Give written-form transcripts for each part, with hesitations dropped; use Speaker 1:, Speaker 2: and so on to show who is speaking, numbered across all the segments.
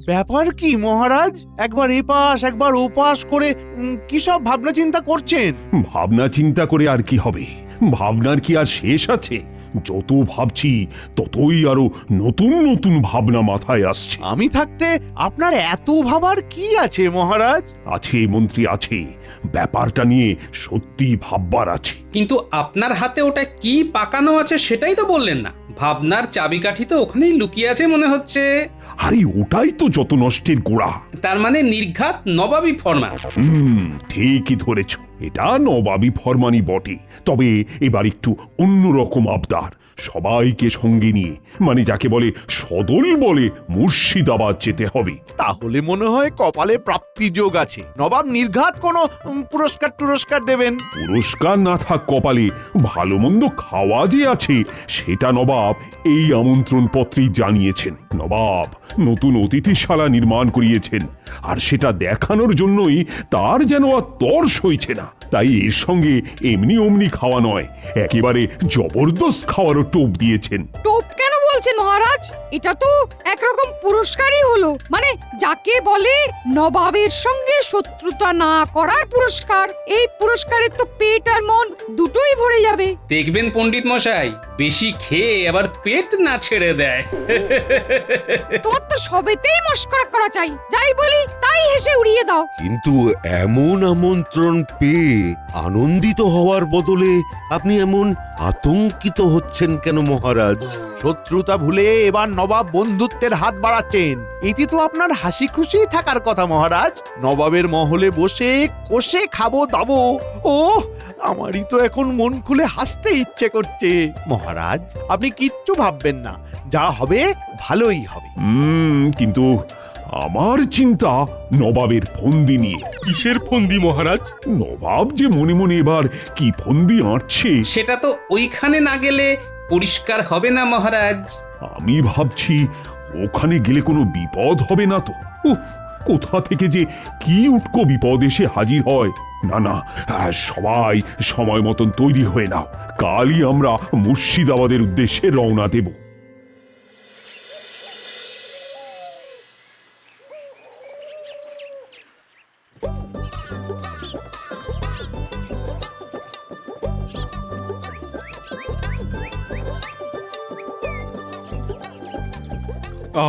Speaker 1: ব্যাপার কি মহারাজ? একবার এপাশ একবার ওপাশ করে কি সব ভাবনা চিন্তা করছেন?
Speaker 2: ভাবনা চিন্তা করে আর কি হবে? ভাবনার কি আর শেষ আছে? যত ভাবছি ততই আরো নতুন নতুন ভাবনা মাথায় আসছে।
Speaker 1: আমি থাকতে আপনার এত ভাবার কি আছে মহারাজ?
Speaker 2: আছে মন্ত্রী, আছে। ব্যাপারটা নিয়ে সত্যি ভাববার আছে।
Speaker 3: কিন্তু আপনার হাতে ওটা কি পাকানো আছে সেটাই তো বললেন না। ভাবনার চাবিকাঠি তো ওখানেই লুকিয়ে আছে মনে হচ্ছে।
Speaker 2: আরে ওটাই তো যত নষ্টের গোড়া।
Speaker 3: তার মানে নির্ঘাত নবাবী ফরমান।
Speaker 2: ঠিকই ধরেছ, এটা নবাবী ফরমানই বটে। তবে এবার একটু অন্যরকম আবদার। সবাইকে সঙ্গে নিয়ে, মানে যাকে বলে সদল বলে মুর্শিদাবাদ যেতে হবে।
Speaker 1: তাহলে মনে হয় কপালে প্রাপ্তি যোগ আছে। নবাব নির্ঘাত কোনো পুরস্কার দেবেন।
Speaker 2: পুরস্কার না থাক কপালে, ভালো মন্দ খাওয়া যে আছে সেটা নবাব এই আমন্ত্রণ পত্রেই জানিয়েছেন। নবাব নতুন অতিথিশালা নির্মাণ করিয়েছেন, আর সেটা দেখানোর জন্যই তার যেন আর তর সইছে না। তাই এর সঙ্গে এমনি অমনি খাওয়া নয়, একেবারে জবরদস্ত খাওয়ারও টোপ দিয়েছেন।
Speaker 4: টোপ কেন বলছেন মহারাজ? এটা তো একরকম পুরস্কারই হলো, মানে যাকে বলে নবাবের সঙ্গে শত্রুতা না করার পুরস্কার। এই পুরস্কারে তো পেট আর মন দুটোই ভরে যাবে।
Speaker 3: দেখবেন পণ্ডিত মশাই, বেশি খেয়ে আবার পেট না ছেড়ে দেয়।
Speaker 4: তোমার তো সবেতেই মস্করা করা চাই, যাই বলি তাই হেসে উড়িয়ে দাও।
Speaker 5: কিন্তু এমন আমন্ত্রণ পেয়ে আনন্দিত হওয়ার বদলে আপনি এমন আতঙ্কিত হচ্ছেন কেন মহারাজ?
Speaker 1: শত্রুতা ভুলে এবার নবাব বন্ধুত্বের হাত বাড়াচ্ছেন। এটি তো আপনার হাসি খুশি থাকার কথা মহারাজ। নবাবের মহলে বসে কষে খাবো দাবো। ও আমারই তো এখন মন খুলে হাসতে ইচ্ছে করছে। মহারাজ আপনি কিচ্ছু ভাববেন না, যা হবে ভালোই হবে।
Speaker 2: কিন্তু আমার চিন্তা নবাবের ফন্দি নিয়ে।
Speaker 6: কিসের ফন্দি মহারাজ?
Speaker 2: নবাব যে মনে মনে এবার কি ফন্দি আঁটছে
Speaker 3: সেটা তো ওইখানে না গেলে পরিষ্কার হবে না মহারাজ।
Speaker 2: আমি ভাবছি ওখানে গেলে কোনো বিপদ হবে না তো। কোথা থেকে যে কি উটকো বিপদ এসে হাজির হয়। না না, সবাই সময় মতন তৈরি হয়ে নাও, কালই আমরা মুর্শিদাবাদের উদ্দেশ্যে রওনা দেব।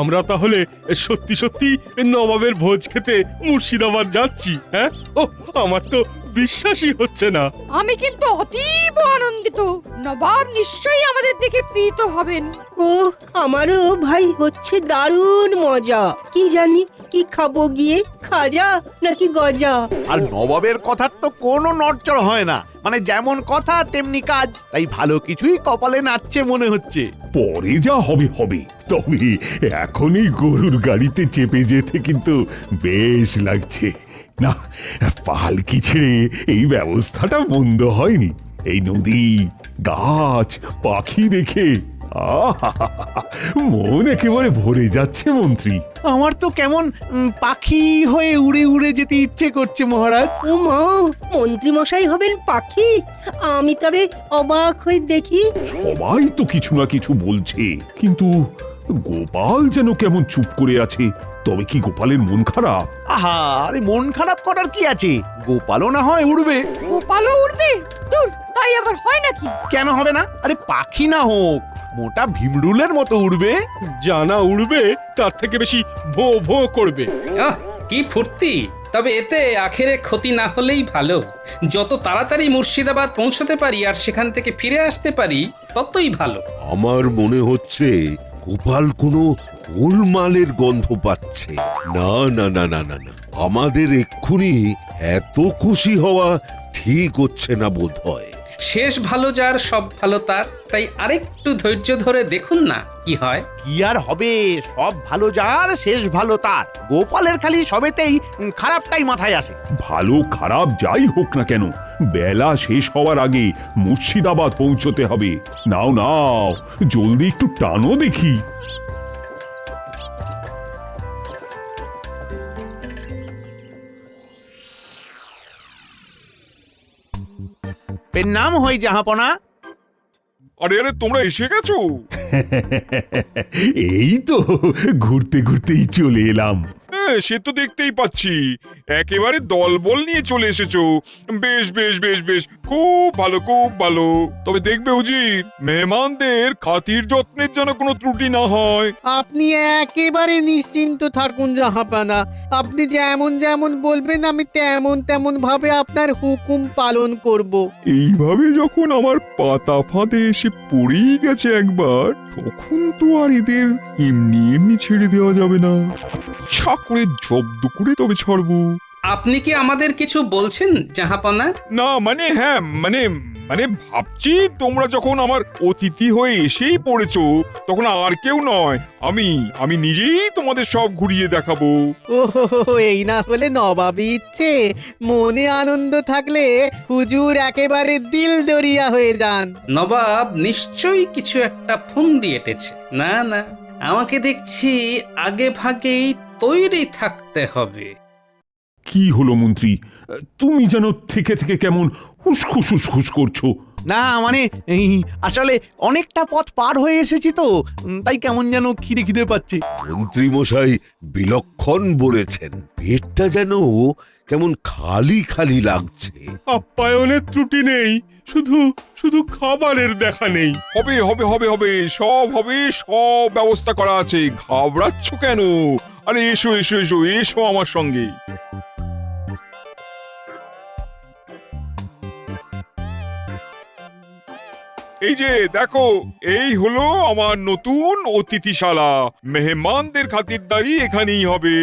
Speaker 6: আমরা তাহলে সত্যি সত্যি নবাবের ভোজ খেতে মুর্শিদাবাদ যাচ্ছি? হ্যাঁ, ও আমার তো বিশ্বাসই হচ্ছে না।
Speaker 4: আমি কিন্তু অতীব আনন্দিত। নবাব নিশ্চয়ই আমাদের দেখে প্রীত হবেন।
Speaker 7: ও আমারও ভাই হচ্ছে দারুণ মজা। কি জানি কি খাবো গিয়ে, খাজা নাকি গজা?
Speaker 1: আর নবাবের কথার তো কোনো নড়চড় হয় না, মানে যেমন কথা তেমনি কাজ। তাই ভালো কিছুই কপালে নাচছে মনে হচ্ছে।
Speaker 2: পরে যা হবে হবে, তবে এখনই গরুর গাড়িতে চেপে যেতে কিন্তু বেশ লাগছে। না, পালকি ছেড়ে এই ব্যবস্থাটা মন্দ হয়নি। এই নদী, গাছ, পাখি দেখে মন একেবারে ভরে যাচ্ছে মন্ত্রী।
Speaker 1: আমার তো কেমন পাখি হয়ে উড়ে উড়ে যেতে ইচ্ছে করছে মহারাজ।
Speaker 7: ও মা, মন্ত্রী মশাই হবেন পাখি? আমি তবে অবাক হয়ে দেখি।
Speaker 2: সবাই তো কিছু না কিছু বলছে, কিন্তু গোপাল যেন কেমন চুপ করে আছে। তবে কি গোপালের মন খারাপ?
Speaker 1: আহা, আরে মন খারাপ করার কি আছে? গোপালও না হয় উড়বে।
Speaker 4: গোপালও উঠবে? দূর, তাই আবার হয় নাকি?
Speaker 1: কেন হবে না? আরে পাখি না হোক, মোটা ভীমরুলের মতো উড়বে।
Speaker 6: জানা উড়বে, তার থেকে বেশি ভো ভো করবে।
Speaker 3: কি ফুর্তি! তবে এতে আখেরে ক্ষতি না হলেই ভালো। যত তাড়াতাড়ি মুর্শিদাবাদ পৌঁছতে পারি আর সেখান থেকে ফিরে আসতে পারি ততই ভালো।
Speaker 5: আমার মনে হচ্ছে গোপাল কোনো গোলমালের গন্ধ পাচ্ছে। না না না না না না, আমাদের এক্ষুনি এত খুশি হওয়া ঠিক হচ্ছে না বোধ হয়।
Speaker 3: শেষ ভালো যার সব ভালো তার, তাই আরেকটু ধৈর্য ধরে দেখুন না কি হয়।
Speaker 1: কি আর হবে, সব ভালো যার শেষ ভালো তার। গোপালের খালি সবেতেই খারাপটাই মাথায় আসে।
Speaker 2: ভালো খারাপ যাই হোক না কেন, বেলা শেষ হওয়ার আগে মুর্শিদাবাদ পৌঁছতে হবে। নাও নাও, জলদি একটু টানো দেখি।
Speaker 1: নাম হয় জাহাপনা।
Speaker 8: আরে আরে তোমরা এসে গেছো?
Speaker 2: এই তো ঘুরতে ঘুরতেই চলে এলাম।
Speaker 8: হ্যাঁ সে তো দেখতেই পাচ্ছি, একেবারে দলবল নিয়ে চলে এসেছো। বেশ বেশ বেশ বেশ, খুব ভালো খুব ভালো। তবে দেখবে উজির, মেহমানদের খাতির যত্নের যেন কোনো ত্রুটি না হয়।
Speaker 9: আপনি একেবারে নিশ্চিন্ত থাকুন জাহাপানা। আপনি যেমন যেমন বলবেন আমি তেমন তেমন ভাবে আপনার হুকুম পালন করব।
Speaker 8: এইভাবে যখন আমার পাতা ফাঁদে এসে পড়েই গেছে একবার, তখন তো আর এদের এমনি এমনি ছেড়ে দেওয়া যাবে না। ইচ্ছা করে জব্দ করে তবে ছাড়বো।
Speaker 3: আপনি কি আমাদের কিছু বলছেন জাহাপনা?
Speaker 8: না মানে হ্যাঁ মানে মানে ভাবছি তোমরা যখন আমার অতিথি হয়ে এসেই পড়েছো, তখন আর কেউ নয়, আমি নিজেই তোমাদের সব ঘুরিয়ে দেখাবো।
Speaker 9: ও এই না হলে নবাবী ইচ্ছে। মনে আনন্দ থাকলে হুজুর একেবারে দিল দরিয়া হয়ে যান।
Speaker 3: নবাব নিশ্চয়ই কিছু একটা ফন্দি এঁটেছে। না না, আমাকে দেখছি আগে ভাগেই তৈরি থাকতে হবে।
Speaker 2: কি হলো মন্ত্রী, তুমি যেন থেকে থেকে কেমন হুসখুস হুসখুস করছো?
Speaker 1: না মানে আসলে অনেকটা পথ পার হয়ে এসেছি তো, তাই কেমন যেন খিদে খিদে পাচ্ছে।
Speaker 5: মন্ত্রী মশাই বিলক্ষণ বলেছেন, পেটটা যেন কেমন খালি খালি লাগছে।
Speaker 6: আপ্যায়নের ত্রুটি নেই, শুধু শুধু খাবারের দেখা নেই।
Speaker 8: হবে হবে হবে হবে, সব হবে, সব ব্যবস্থা করা আছে। ঘাবড়াচ্ছ কেন? আরে এসো এসো এসো এসো আমার সঙ্গে। এই যে দেখো, এই হলো আমার নতুন অতিথিশালা। মেহমানদের খাতিরদারি এখানেই হবে।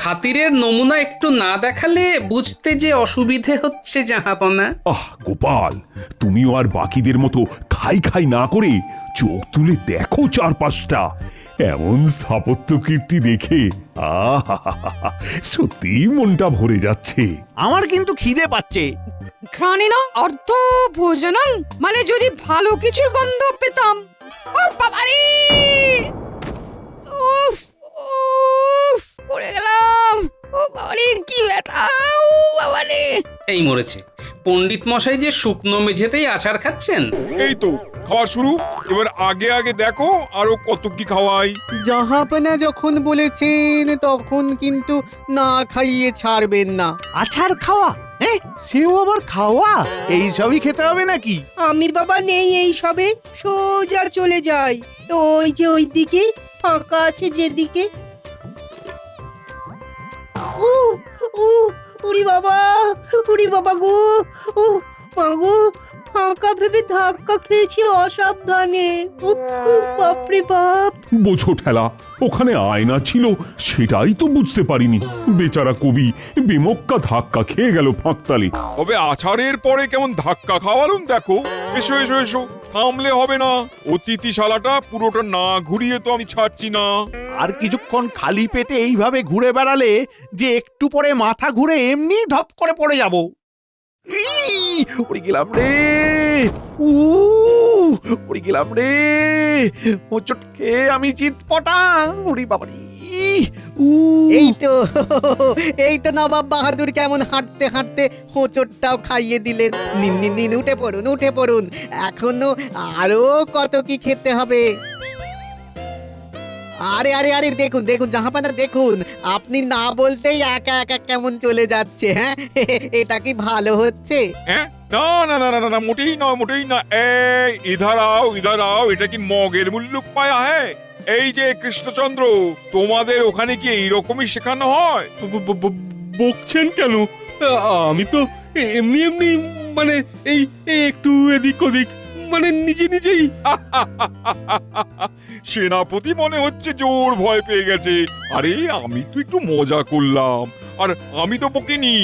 Speaker 3: খাতিরের নমুনা একটু না দেখালে বুঝতে যে অসুবিধে হচ্ছে জাহাপনা।
Speaker 2: আহ গোপাল, তুমিও আর বাকিদের মতো খাই খাই না করে চোখ তুলে দেখো চারপাশটা। এমন স্থাপত্য কীর্তি দেখে সত্যি মনটা ভরে যাচ্ছে।
Speaker 1: আমার কিন্তু খিদে পাচ্ছে।
Speaker 4: ঘ্রাণেন অর্ধ ভোজনং, মানে যদি ভালো কিছুর গন্ধ পেতাম। ও বাবারে, উফ উফ, পড়ে গেলাম। ও বাবারে কি ব্যথা, ও বাবারে।
Speaker 3: এই মরেছে, পণ্ডিত মশাই যে শুকনো মেঝেতেই আছাড় খাচ্ছেন।
Speaker 8: এই তো খাওয়া শুরু। এবার আগে আগে দেখো আরো কত কি খাওয়াই।
Speaker 9: জাহাপানা যখন বলেছেন তখন কিন্তু না খাইয়ে ছাড়বেন না।
Speaker 1: আছাড় খাওয়া? হ্যাঁ, সেও আবার খাওয়া? এই সবই খেতে হবে নাকি?
Speaker 7: আমি বাবা নেই এই সবে, সোজা চলে যাই। তো ওই যে ওই দিকে ফাঁকা আছে যেদিকে। ও ও উড়ি বাবা গো, ও মা গো, ফাঁকা ভেবে ধাক্কা খেয়েছি অসাবধানে। বাপরে বাপ।
Speaker 2: বোঝো ঠেলা, ওখানে আয়না ছিল সেটাই তো বুঝতে পারিনি। বেচারা কবি বেমক্কা ধাক্কা খেয়ে গেল ফাঁকতালে।
Speaker 8: তবে আছাড়ের পরে কেমন ধাক্কা খাওয়ালুন দেখো। এসো এসো এসো, থামলে হবে না। অতিথিশালাটা পুরোটা না ঘুরিয়ে তো আমি ছাড়ছি না।
Speaker 1: আর কিছুক্ষণ খালি পেটে এইভাবে ঘুরে বেড়ালে যে একটু পরে মাথা ঘুরে এমনি ধপ করে পড়ে যাব। উড়ে গেলাম রে, উড়ে গেলাম রে, হোঁচট খেয়ে আমি চিৎপটাং। উড়ি বাবারি।
Speaker 9: এই তো নবাব বাহাদুর কেমন হাঁটতে হাঁটতে হোঁচটটাও খাইয়ে দিলেন। নিন নিন নিন, উঠে পড়ুন। এখনো আরো কত কি খেতে হবে। আরে আরে আরে দেখুন দেখুন জাহাপানা, দেখুন আপনি না বলতেই একা একা কেমন চলে যাচ্ছে। হ্যাঁ, এটা কি ভালো হচ্ছে?
Speaker 8: হ্যাঁ না না না না না, মোটেই নয় মোটেই না। এই ইধার আও, এটা কি মগের মুল্লুক পায়া? হ্যাঁ এই যে কৃষ্ণচন্দ্র, তোমাদের ওখানে কি এইরকমই শেখানো হয়?
Speaker 6: বকছেন কেন? আমি তো এমনি এমনি মানে এই এই একটু এদিক ওদিক মানে নিজেই।
Speaker 8: সেনাপতি মনে হচ্ছে জোর ভয় পেয়ে গেছে। আরে আমি তো একটু মজা করলাম, আর আমি তো বকিনি।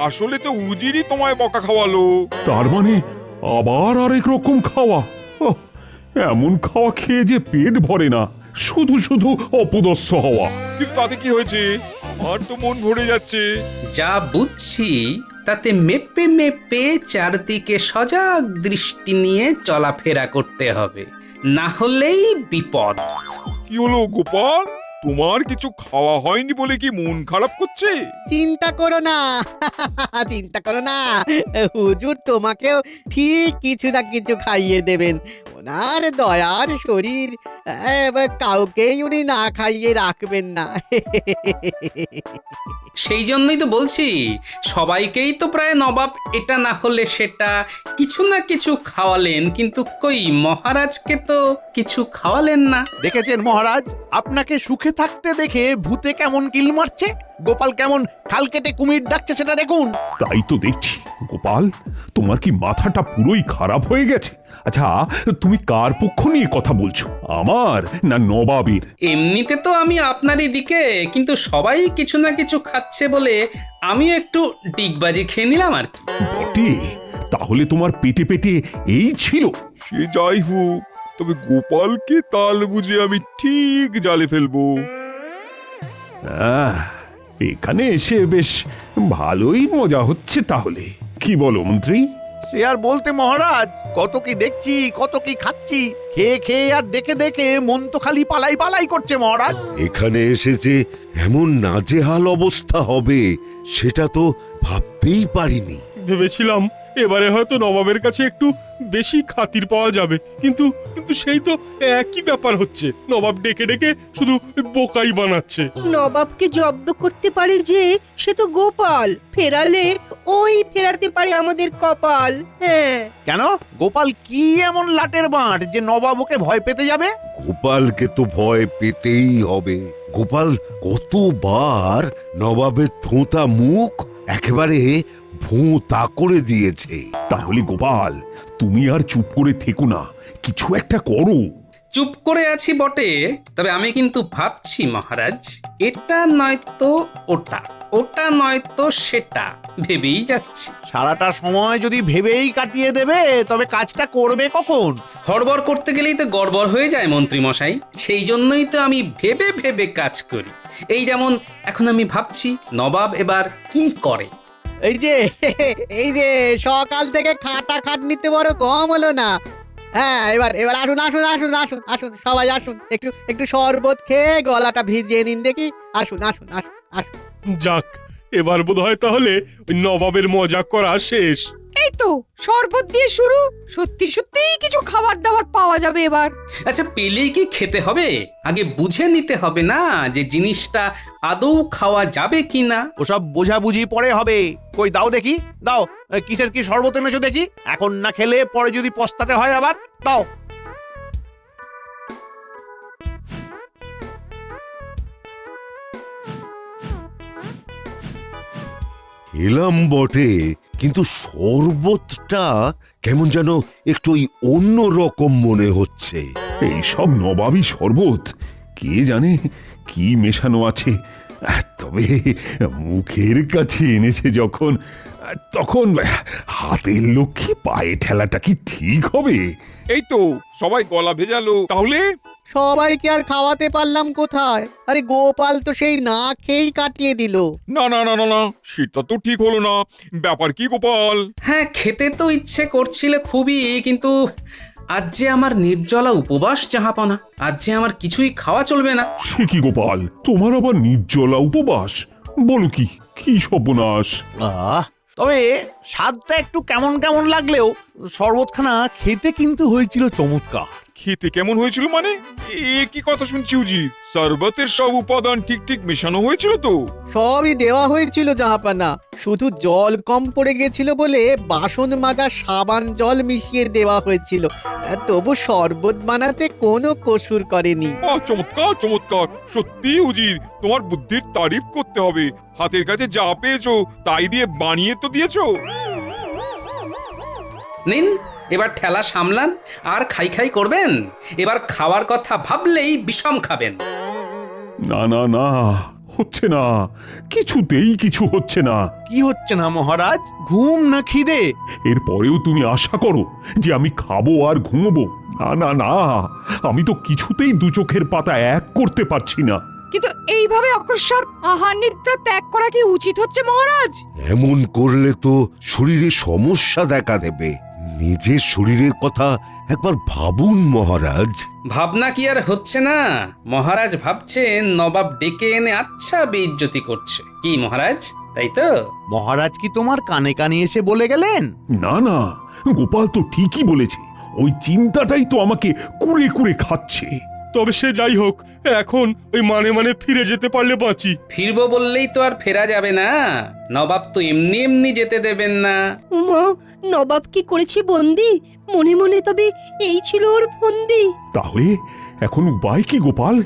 Speaker 8: আসলে তো উজিরই তোমায় বকা খাওয়ালো।
Speaker 2: তার মানে আবার আরেক রকম খাওয়া? ওহ, এমন খাওয়া খেয়ে যে পেট ভরে না, শুধু শুধু অপদস্থ হওয়া।
Speaker 8: কিন্তু তাতে কি হয়েছে? আমার তো মন ভরে যাচ্ছে।
Speaker 3: যা বুঝছি তাতে মেপে মেপে চারদিকে সজাগ দৃষ্টি নিয়ে চলাফেরা করতে হবে, না হলেই বিপদ।
Speaker 8: কি হলো গোপাল, তোমার কিছু খাওয়া হয়নি বলে কি মন খারাপ করছে?
Speaker 9: চিন্তা করো না চিন্তা করো না, হুজুর তোমাকেও ঠিক কিছু না কিছু খাইয়ে দেবেন। ওনার দয়ার শরীর, কাউকেই উনি না খাইয়ে রাখবেন না।
Speaker 3: সেই জন্যই তো বলছি, সবাইকেই তো প্রায় নবাব এটা না হলে সেটা কিছু না কিছু খাওয়ালেন, কিন্তু কই মহারাজকে তো কিছু খাওয়ালেন না।
Speaker 1: দেখেছেন মহারাজ, আপনাকে সুখে থাকতে দেখে ভূতে কেমন কিল মারছে, গোপাল কেমন খাল কেটে কুমির ডাকছে সেটা দেখুন।
Speaker 2: তাই তো দেখছি গোপাল, তোমার কি মাথাটা পুরোই খারাপ হয়ে গেছে? আচ্ছা, তুমি কার পক্ষ নিয়ে কথা বলছো, আমার না নবাবের?
Speaker 3: এমনিতে তো আমি আপনারই দিকে, কিন্তু সবাই কিছু না কিছু খাচ্ছে বলে আমিও একটু ডিগবাজি খেয়ে নিলাম আর কি।
Speaker 2: বটে, তাহলে তোমার পেটে পেটে এই ছিল?
Speaker 8: সে যাই হোক, তবে গোপালকে তাল বুঝে আমি ঠিক জালে ফেলবো।
Speaker 2: আহ, এখানে এসে বেশ ভালোই মজা হচ্ছে তাহলে, কি বলো মন্ত্রী?
Speaker 1: সে আর বলতে মহারাজ, কত কি দেখছি, কত কি খাচ্ছি, খেয়ে খেয়ে আর দেখে দেখে মন তো খালি পালাই পালাই করছে মহারাজ।
Speaker 5: এখানে এসে যে এমন নাজেহাল অবস্থা হবে সেটা তো ভাবতেই পারিনি।
Speaker 6: ভেবেছিলাম এবারে হয়তো নবাবের কাছে একটু বেশি খাতির পাওয়া যাবে, কিন্তু কিন্তু সেই তো একই ব্যাপার হচ্ছে, নবাব ডেকে ডেকে শুধু বোকাই বানাচ্ছে।
Speaker 7: নবাবকে জব্দ করতে পারে যে সে তো গোপাল, ফেরালে ওই ফেরাতে পারে আমাদের কপাল। হ্যাঁ,
Speaker 1: কেন গোপাল কি এমন লাটের বাঁট যে নবাব ওকে ভয় পেতে যাবে?
Speaker 5: গোপালকে তো ভয় পেতেই হবে। গোপাল কতবার নবাবের থোঁতা মুখ একেবারে ভোঁতা করে দিয়েছে।
Speaker 2: তাহলে গোপাল, তুমি আর চুপ করে থেকো না, কিছু একটা করো।
Speaker 3: চুপ করে আছি বটে, তবে আমি কিন্তু ভাবছি মহারাজ, এটা নয়তো ওটা, ওটা নয়তো সেটা, ভেবেই যাচ্ছি।
Speaker 1: সারাটা সময় যদি ভেবেই কাটিয়ে দেবে তবে কাজটা করবে কখন?
Speaker 3: হড়বড় করতে গেলেই তো গড়বড় হয়ে যায় মন্ত্রী মশাই, সেই জন্যই তো আমি ভেবে ভেবে কাজ করি। এই যেমন এখন আমি ভাবছি নবাব এবার কি করে।
Speaker 9: এই যে সকাল থেকে খাটা খাটনিতে বড় কম হলো না। হ্যাঁ, এবার এবার আসুন আসুন আসুন আসুন আসুন সবাই আসুন, একটু একটু শরবত খেয়ে গলাটা ভিজিয়ে নিন দেখি। আসুন আসুন আসুন আসুন।
Speaker 6: যাক, এবার বোধহয় তাহলে ওই নবাবের মজা করা শেষ।
Speaker 4: এই তো শরবত দিয়ে শুরু, সত্যি সত্যিই কিছু খাবার দাবার পাওয়া যাবে এবার।
Speaker 3: আচ্ছা, পেলেই কি খেতে হবে? আগে বুঝে নিতে হবে না যে জিনিসটা আদৌ খাওয়া যাবে কিনা।
Speaker 1: ওসব বোঝাবুঝি পরে হবে। কই দাও দেখি, দাও কিসের কি শরবত এনেছো দেখি, এখন না খেলে পরে যদি পস্তাতে হয় আবার। দাও।
Speaker 5: এলাম বটে, কিন্তু শরবতটা কেমন যেন একটু অন্য রকম মনে হচ্ছে।
Speaker 2: এইসব নবাবী শরবত, কে জানে কি মেশানো আছে। তবে মুখের কাছে এনেছে যখন, তখন হাতের লক্ষ্মী পায়ে ঠেলাটা কি ঠিক হবে?
Speaker 8: এই তো সবাই গলা ভেজালো, তাহলে
Speaker 9: সবাইকে আর খাওয়াতে পারলাম কোথায়? আরে গোপাল তো সেই না খেয়েই কাটিয়ে দিল।
Speaker 8: না না না না না, সেটা তো ঠিক হলো না। ব্যাপার কি গোপাল?
Speaker 3: হ্যাঁ, খেতে তো ইচ্ছে করছিল খুবই, কিন্তু আজ যে আমার নির্জলা উপবাস জাহাপনা, আজ যে আমার কিছুই খাওয়া চলবে না।
Speaker 2: সে কি গোপাল, তোমার আবার নির্জলা উপবাস? বলো কি, কি সর্বনাশ!
Speaker 1: তবে স্বাদটা একটু কেমন কেমন লাগলেও শরবতখানা খেতে কিন্তু হয়েছিল চমৎকার।
Speaker 8: খেতে কেমন হয়েছিল মানে? এ কি কথা শুনছি উজির? শরবতের সব উপাদান ঠিক ঠিক মেশানো হয়েছিল তো?
Speaker 9: সবই দেওয়া হয়েছিল জাহাপানা, শুধু জল কম পড়ে গেছিল বলে বাসন মাজা সাবান জল মিশিয়ে দেওয়া হয়েছিল। তবু শরবত বানাতে কোনো কসুর করেনি।
Speaker 8: চমৎকার চমৎকার, সত্যি উজির, তোমার বুদ্ধির তারিফ করতে হবে। হাতের কাছে যা পেয়েছো তাই দিয়ে বানিয়ে তো দিয়েছো।
Speaker 3: নিন, এবার ঠেলা সামলান আর খাই খাই করবেন। এবার খাওয়ার কথা ভাবলেই বিষম খাবেন।
Speaker 2: না না না, হচ্ছে না, কিছুতেই কিছু হচ্ছে না।
Speaker 1: কি হচ্ছে না মহারাজ? ঘুম না খিদে?
Speaker 2: এরপরেও তুমি আশা করো যে আমি খাবো আর ঘুমবো? না না না, আমি তো কিছুতেই দু চোখের পাতা এক করতে পারছি না।
Speaker 4: কিন্তু এইভাবে অকস্মাৎ আহার নিদ্রা ত্যাগ করা কি উচিত হচ্ছে মহারাজ?
Speaker 5: এমন করলে তো শরীরে সমস্যা দেখা দেবে। নিজের শরীরের কথা একবার ভাবুন মহারাজ।
Speaker 3: ভাবনা কি আর হচ্ছে না? মহারাজ ভাবছেন নবাব ডেকে এনে আচ্ছা বেইজ্জতি করছে। কি মহারাজ, তাই তো?
Speaker 1: মহারাজ কি তোমার কানে কানে এসে বলে গেলেন?
Speaker 2: না না, গোপাল তো ঠিকই বলেছে। ওই চিন্তাটাই তো আমাকে কুড়ে কুড়ে খাচ্ছে।
Speaker 6: তবে সে যাই হোক, এখন ওই মানে মানে ফিরে যেতে পারলে বাঁচি।
Speaker 3: ফিরবো বললেই তো আর ফেরা যাবে না। নবাব তো এমনি এমনি যেতে দেবেন না।
Speaker 7: উমা, নবাব কি করেছে বন্দি? মনে মনে তবে এই ছিল ওর ফন্দি।
Speaker 2: তাহলে এখন উপায় কি গোপাল?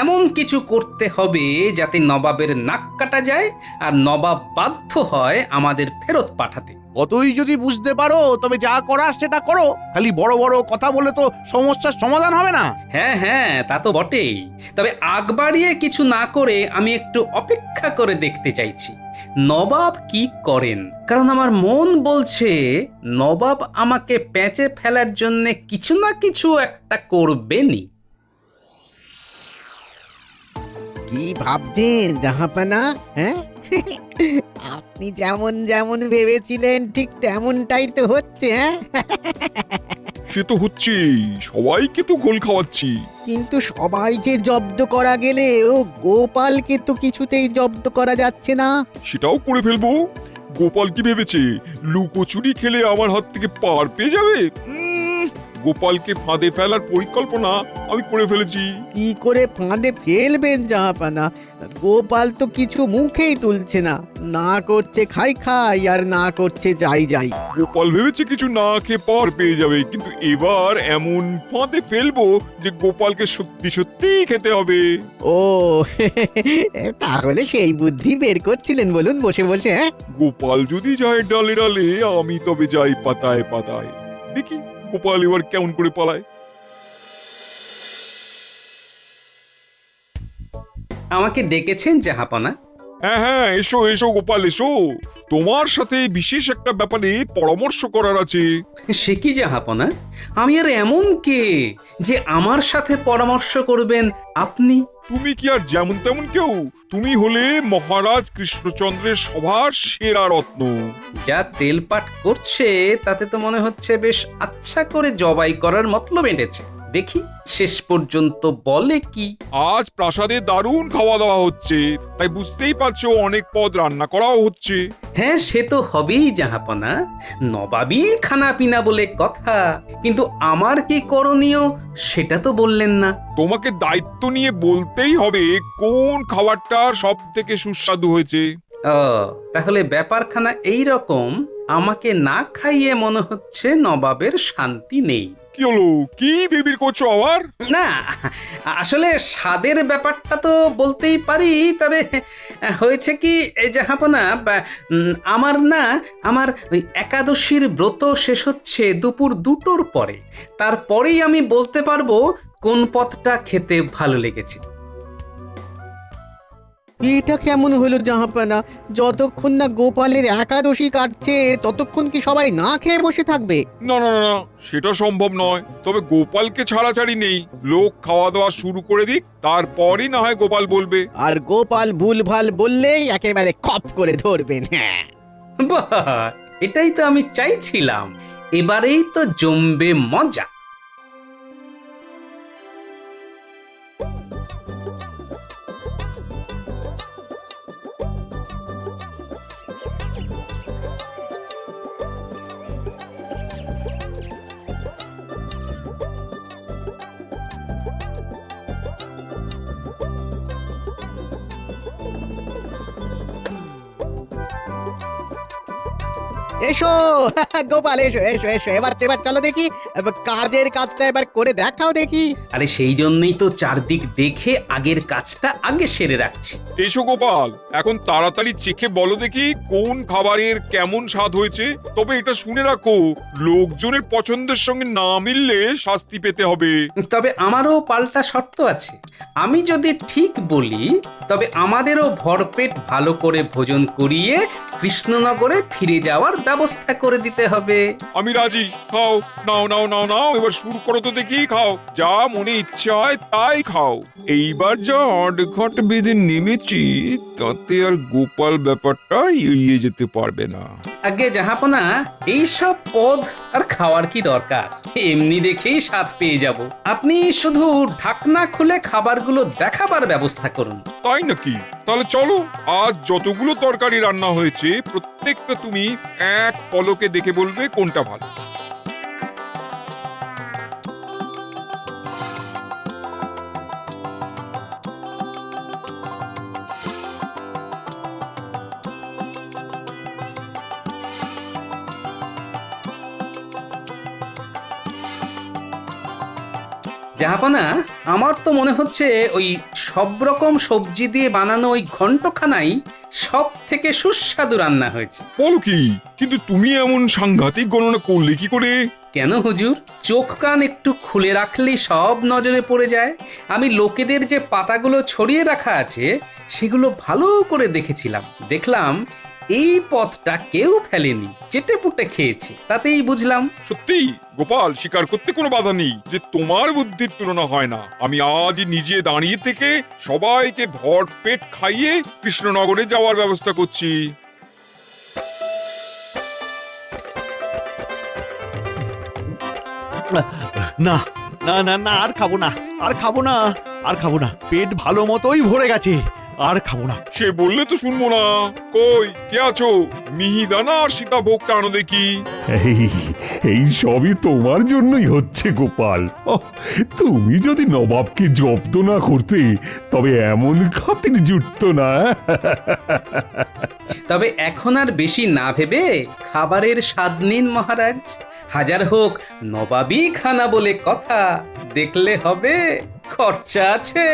Speaker 3: এমন কিছু করতে হবে যাতে নবাবের নাক কাটা যায় আর নবাব বাধ্য হয় আমাদের ফেরত পাঠাতে।
Speaker 1: কতই যদি বুঝতে পারো তবে যা করার সেটা করো। খালি বড় বড় কথা বলে তো সমস্যার সমাধান হবে না।
Speaker 3: হ্যাঁ হ্যাঁ, তা তো বটেই। তবে আগ বাড়িয়ে কিছু না করে আমি একটু অপেক্ষা করে দেখতে চাইছি নবাব কি করেন। কারণ আমার মন বলছে নবাব আমাকে প্যাঁচে ফেলার জন্য কিছু না কিছু একটা করবেনই।
Speaker 9: কি ভাবছেন জাহাপানা? হ্যাঁ, আপনি যেমন যেমন ভেবেছিলেন ঠিক তেমনটাই তো হচ্ছে। হ্যাঁ,
Speaker 8: সে তো হচ্ছে, সবাইকে তো গোল খাওয়াচ্ছি।
Speaker 9: কিন্তু সবাইকে জব্দ করা গেলে ও গোপালকে তো কিছুতেই জব্দ করা যাচ্ছে না।
Speaker 8: সেটাও করে ফেলবো। গোপাল কি ভেবেছে লুকোচুরি খেলে আমার হাত থেকে পার পেয়ে যাবে? গোপালকে ফাঁদে ফেলার পরিকল্পনা আমি করে ফেলেছি।
Speaker 9: কি করে ফাঁদে ফেলবেন জাহাপানা? গোপাল তো কিছু মুখেই তুলছে না, না করছে খাই খাই আর না করছে যাই যাই।
Speaker 8: গোপাল ভেবেছে কিছু না খেয়ে পার পেয়ে যাবে, কিন্তু এবার এমন ফাঁদে ফেলবো যে গোপালকে সত্যি সত্যি খেতে হবে।
Speaker 9: ও, তাহলে সেই বুদ্ধি বের করছিলেন বলুন বসে বসে? হ্যাঁ,
Speaker 8: গোপাল যদি যায় ডালে ডালে, আমি তবে যাই পাতায় পাতায়। দেখি গোপাল এবার কেমন করে পালায়।
Speaker 3: আমাকে ডেকেছেন জাহাপনা?
Speaker 8: হ্যাঁ হ্যাঁ, এসো এসো গোপাল এসো। তোমার সাথে বিশেষ একটা ব্যাপারে পরামর্শ করার আছে।
Speaker 3: সে কি জাহাপনা? আমি আর এমন কে যে আমার সাথে পরামর্শ করবেন আপনি?
Speaker 8: তুমি কি আর যেমন তেমন কেউ? তুমি হলে মহারাজ কৃষ্ণচন্দ্রের সভার সেরা রত্ন।
Speaker 3: যা তেলপাট করছে তাতে তো মনে হচ্ছে বেশ আচ্ছা করে জবাই করার মতলব এঁটেছে। দেখি শেষ পর্যন্ত বলে কি।
Speaker 8: আজ প্রাসাদে দারুণ খাওয়া দাওয়া হচ্ছে, তাই বুঝতেই পারছো অনেক পদ রান্না করাও হচ্ছে।
Speaker 3: হ্যাঁ, সে তো হবেই জাহাপনা। নবাবই খানা পিনা বলে কথা, কিন্তু আমার কি করণীয় সেটা তো বললেন না।
Speaker 8: তোমাকে দায়িত্ব নিয়ে বলতেই হবে কোন খাবারটা সব থেকে সুস্বাদু হয়েছে।
Speaker 3: ও, তাহলে ব্যাপারখানা এই রকম। আমাকে না খাইয়ে মনে হচ্ছে নবাবের শান্তি নেই।
Speaker 8: কি হলো, কি বিড়বিড় করছো আবার?
Speaker 3: না, আসলে স্বাদের ব্যাপারটা তো বলতেই পারি। তবে হয়েছে কি জাহাপনা, আমার ওই একাদশীর ব্রত শেষ হচ্ছে দুপুর 2টোর পরে। তারপরেই আমি বলতে পারবো কোন পদটা খেতে ভালো লেগেছে।
Speaker 9: এটা কেমন হলো জাহাপানা? যতক্ষণ না গোপালের একাদশী কাটছে ততক্ষণ কি সবাই না খেয়ে বসে থাকবে?
Speaker 8: না না না না, সেটা সম্ভব নয়। তবে গোপালকে ছাড়াছাড়ি নেই। লোক খাওয়া দাওয়া শুরু করে দিক, তারপরই না হয় গোপাল বলবে।
Speaker 9: আর গোপাল ভুলভাল বললেই একেবারে খপ করে ধরবেন। হ্যাঁ,
Speaker 3: বাহ, এটাই তো আমি চাইছিলাম। এবারেই তো জমবে মজা।
Speaker 9: এসো গোপাল, এসো এসো এসো। এবার এবার চলো দেখি, এবার কাজের কাজটা এবার করে দেখাও দেখি।
Speaker 3: আরে সেই জন্যই তো চারদিক দেখে আগের কাজটা আগে সেরে রাখছি।
Speaker 8: এসো গোপাল, এখন তাড়াতাড়ি চেখে বলো দেখি কোন খাবারের কেমন স্বাদ হয়েছে। তবে এটা শুনে রাখো, লোকজনের পছন্দের সঙ্গে না মিললে শাস্তি পেতে হবে।
Speaker 3: তবে আমারও পাল্টা শর্ত আছে। আমি যদি ঠিক বলি তবে আমাদেরও ভরপেট ভালো করে ভোজন করিয়ে কৃষ্ণনগরে ফিরে যাওয়ার ব্যবস্থা করে দিতে হবে।
Speaker 8: আমি রাজি। খাও, নাও নাও নাও নাও, এবার শুরু করো তো দেখি। খাও, যা মনে ইচ্ছে হয় তাই খাও। এইবার যা আটঘাট বেঁধে নেমেছি তাতে আর গোপাল ব্যাপারটা এড়িয়ে যেতে পারবে না।
Speaker 3: আগে জাহাপনা এইসব পদ আর খাওয়ার কি দরকার, এমনি দেখেই স্বাদ পেয়ে যাব। আপনি শুধু ঢাকনা খুলে খাবারগুলো দেখাবার ব্যবস্থা করুন।
Speaker 8: তাই নাকি? তাহলে চলো, আজ যতগুলো তরকারি রান্না হয়েছে প্রত্যেকটা তুমি এক পলকে দেখে বলবে কোনটা ভালো।
Speaker 3: জাহাপনা, আমার তো মনে হচ্ছে ওই সব রকম সবজি দিয়ে বানানো ওই ঘন্টখানাই সব থেকে সুস্বাদু রান্না হয়েছে।
Speaker 8: বলো কি? কিন্তু তুমি এমন সাংঘাতিক গণনা করলে কি করে?
Speaker 3: কেন হুজুর, চোখ কান একটু খুলে রাখলেই সব নজরে পড়ে যায়। আমি লোকেদের যে পাতাগুলো ছড়িয়ে রাখা আছে সেগুলো ভালো করে দেখেছিলাম। দেখলাম এই পথটা কেউ ফেলেনি, চেটে পুটে খেয়েছে, তাতেই বুঝলাম।
Speaker 8: সত্যি গোপাল, স্বীকার করতে কোনো বাধা নেই যে তোমার বুদ্ধির তুলনা হয় না। আমি আজই নিজে দাঁড়িয়ে থেকে সবাইকে ভর পেট খাইয়ে কৃষ্ণনগরে যাওয়ার ব্যবস্থা করছি।
Speaker 1: না না না না, আর খাবো না, আর খাবো না, আর খাবো না, পেট ভালো মতোই ভরে গেছে, আর খাবো না।
Speaker 8: সে বললে তো শুনবো না। কই কে আছো? মিহিদানা আর সীতাভোগটা আনো দেখি।
Speaker 2: এই সবই তোমার জন্যই হচ্ছে গোপাল। ওহ, তুমি যদি নবাবকে জব্দ না করতে তবে এমন খাতির জুটতো না।
Speaker 3: তবে এখন আর বেশি না ভেবে খাবারের স্বাদ নিন মহারাজ। হাজার হোক নবাবী খানা বলে কথা, দেখলে হবে খরচা আছে।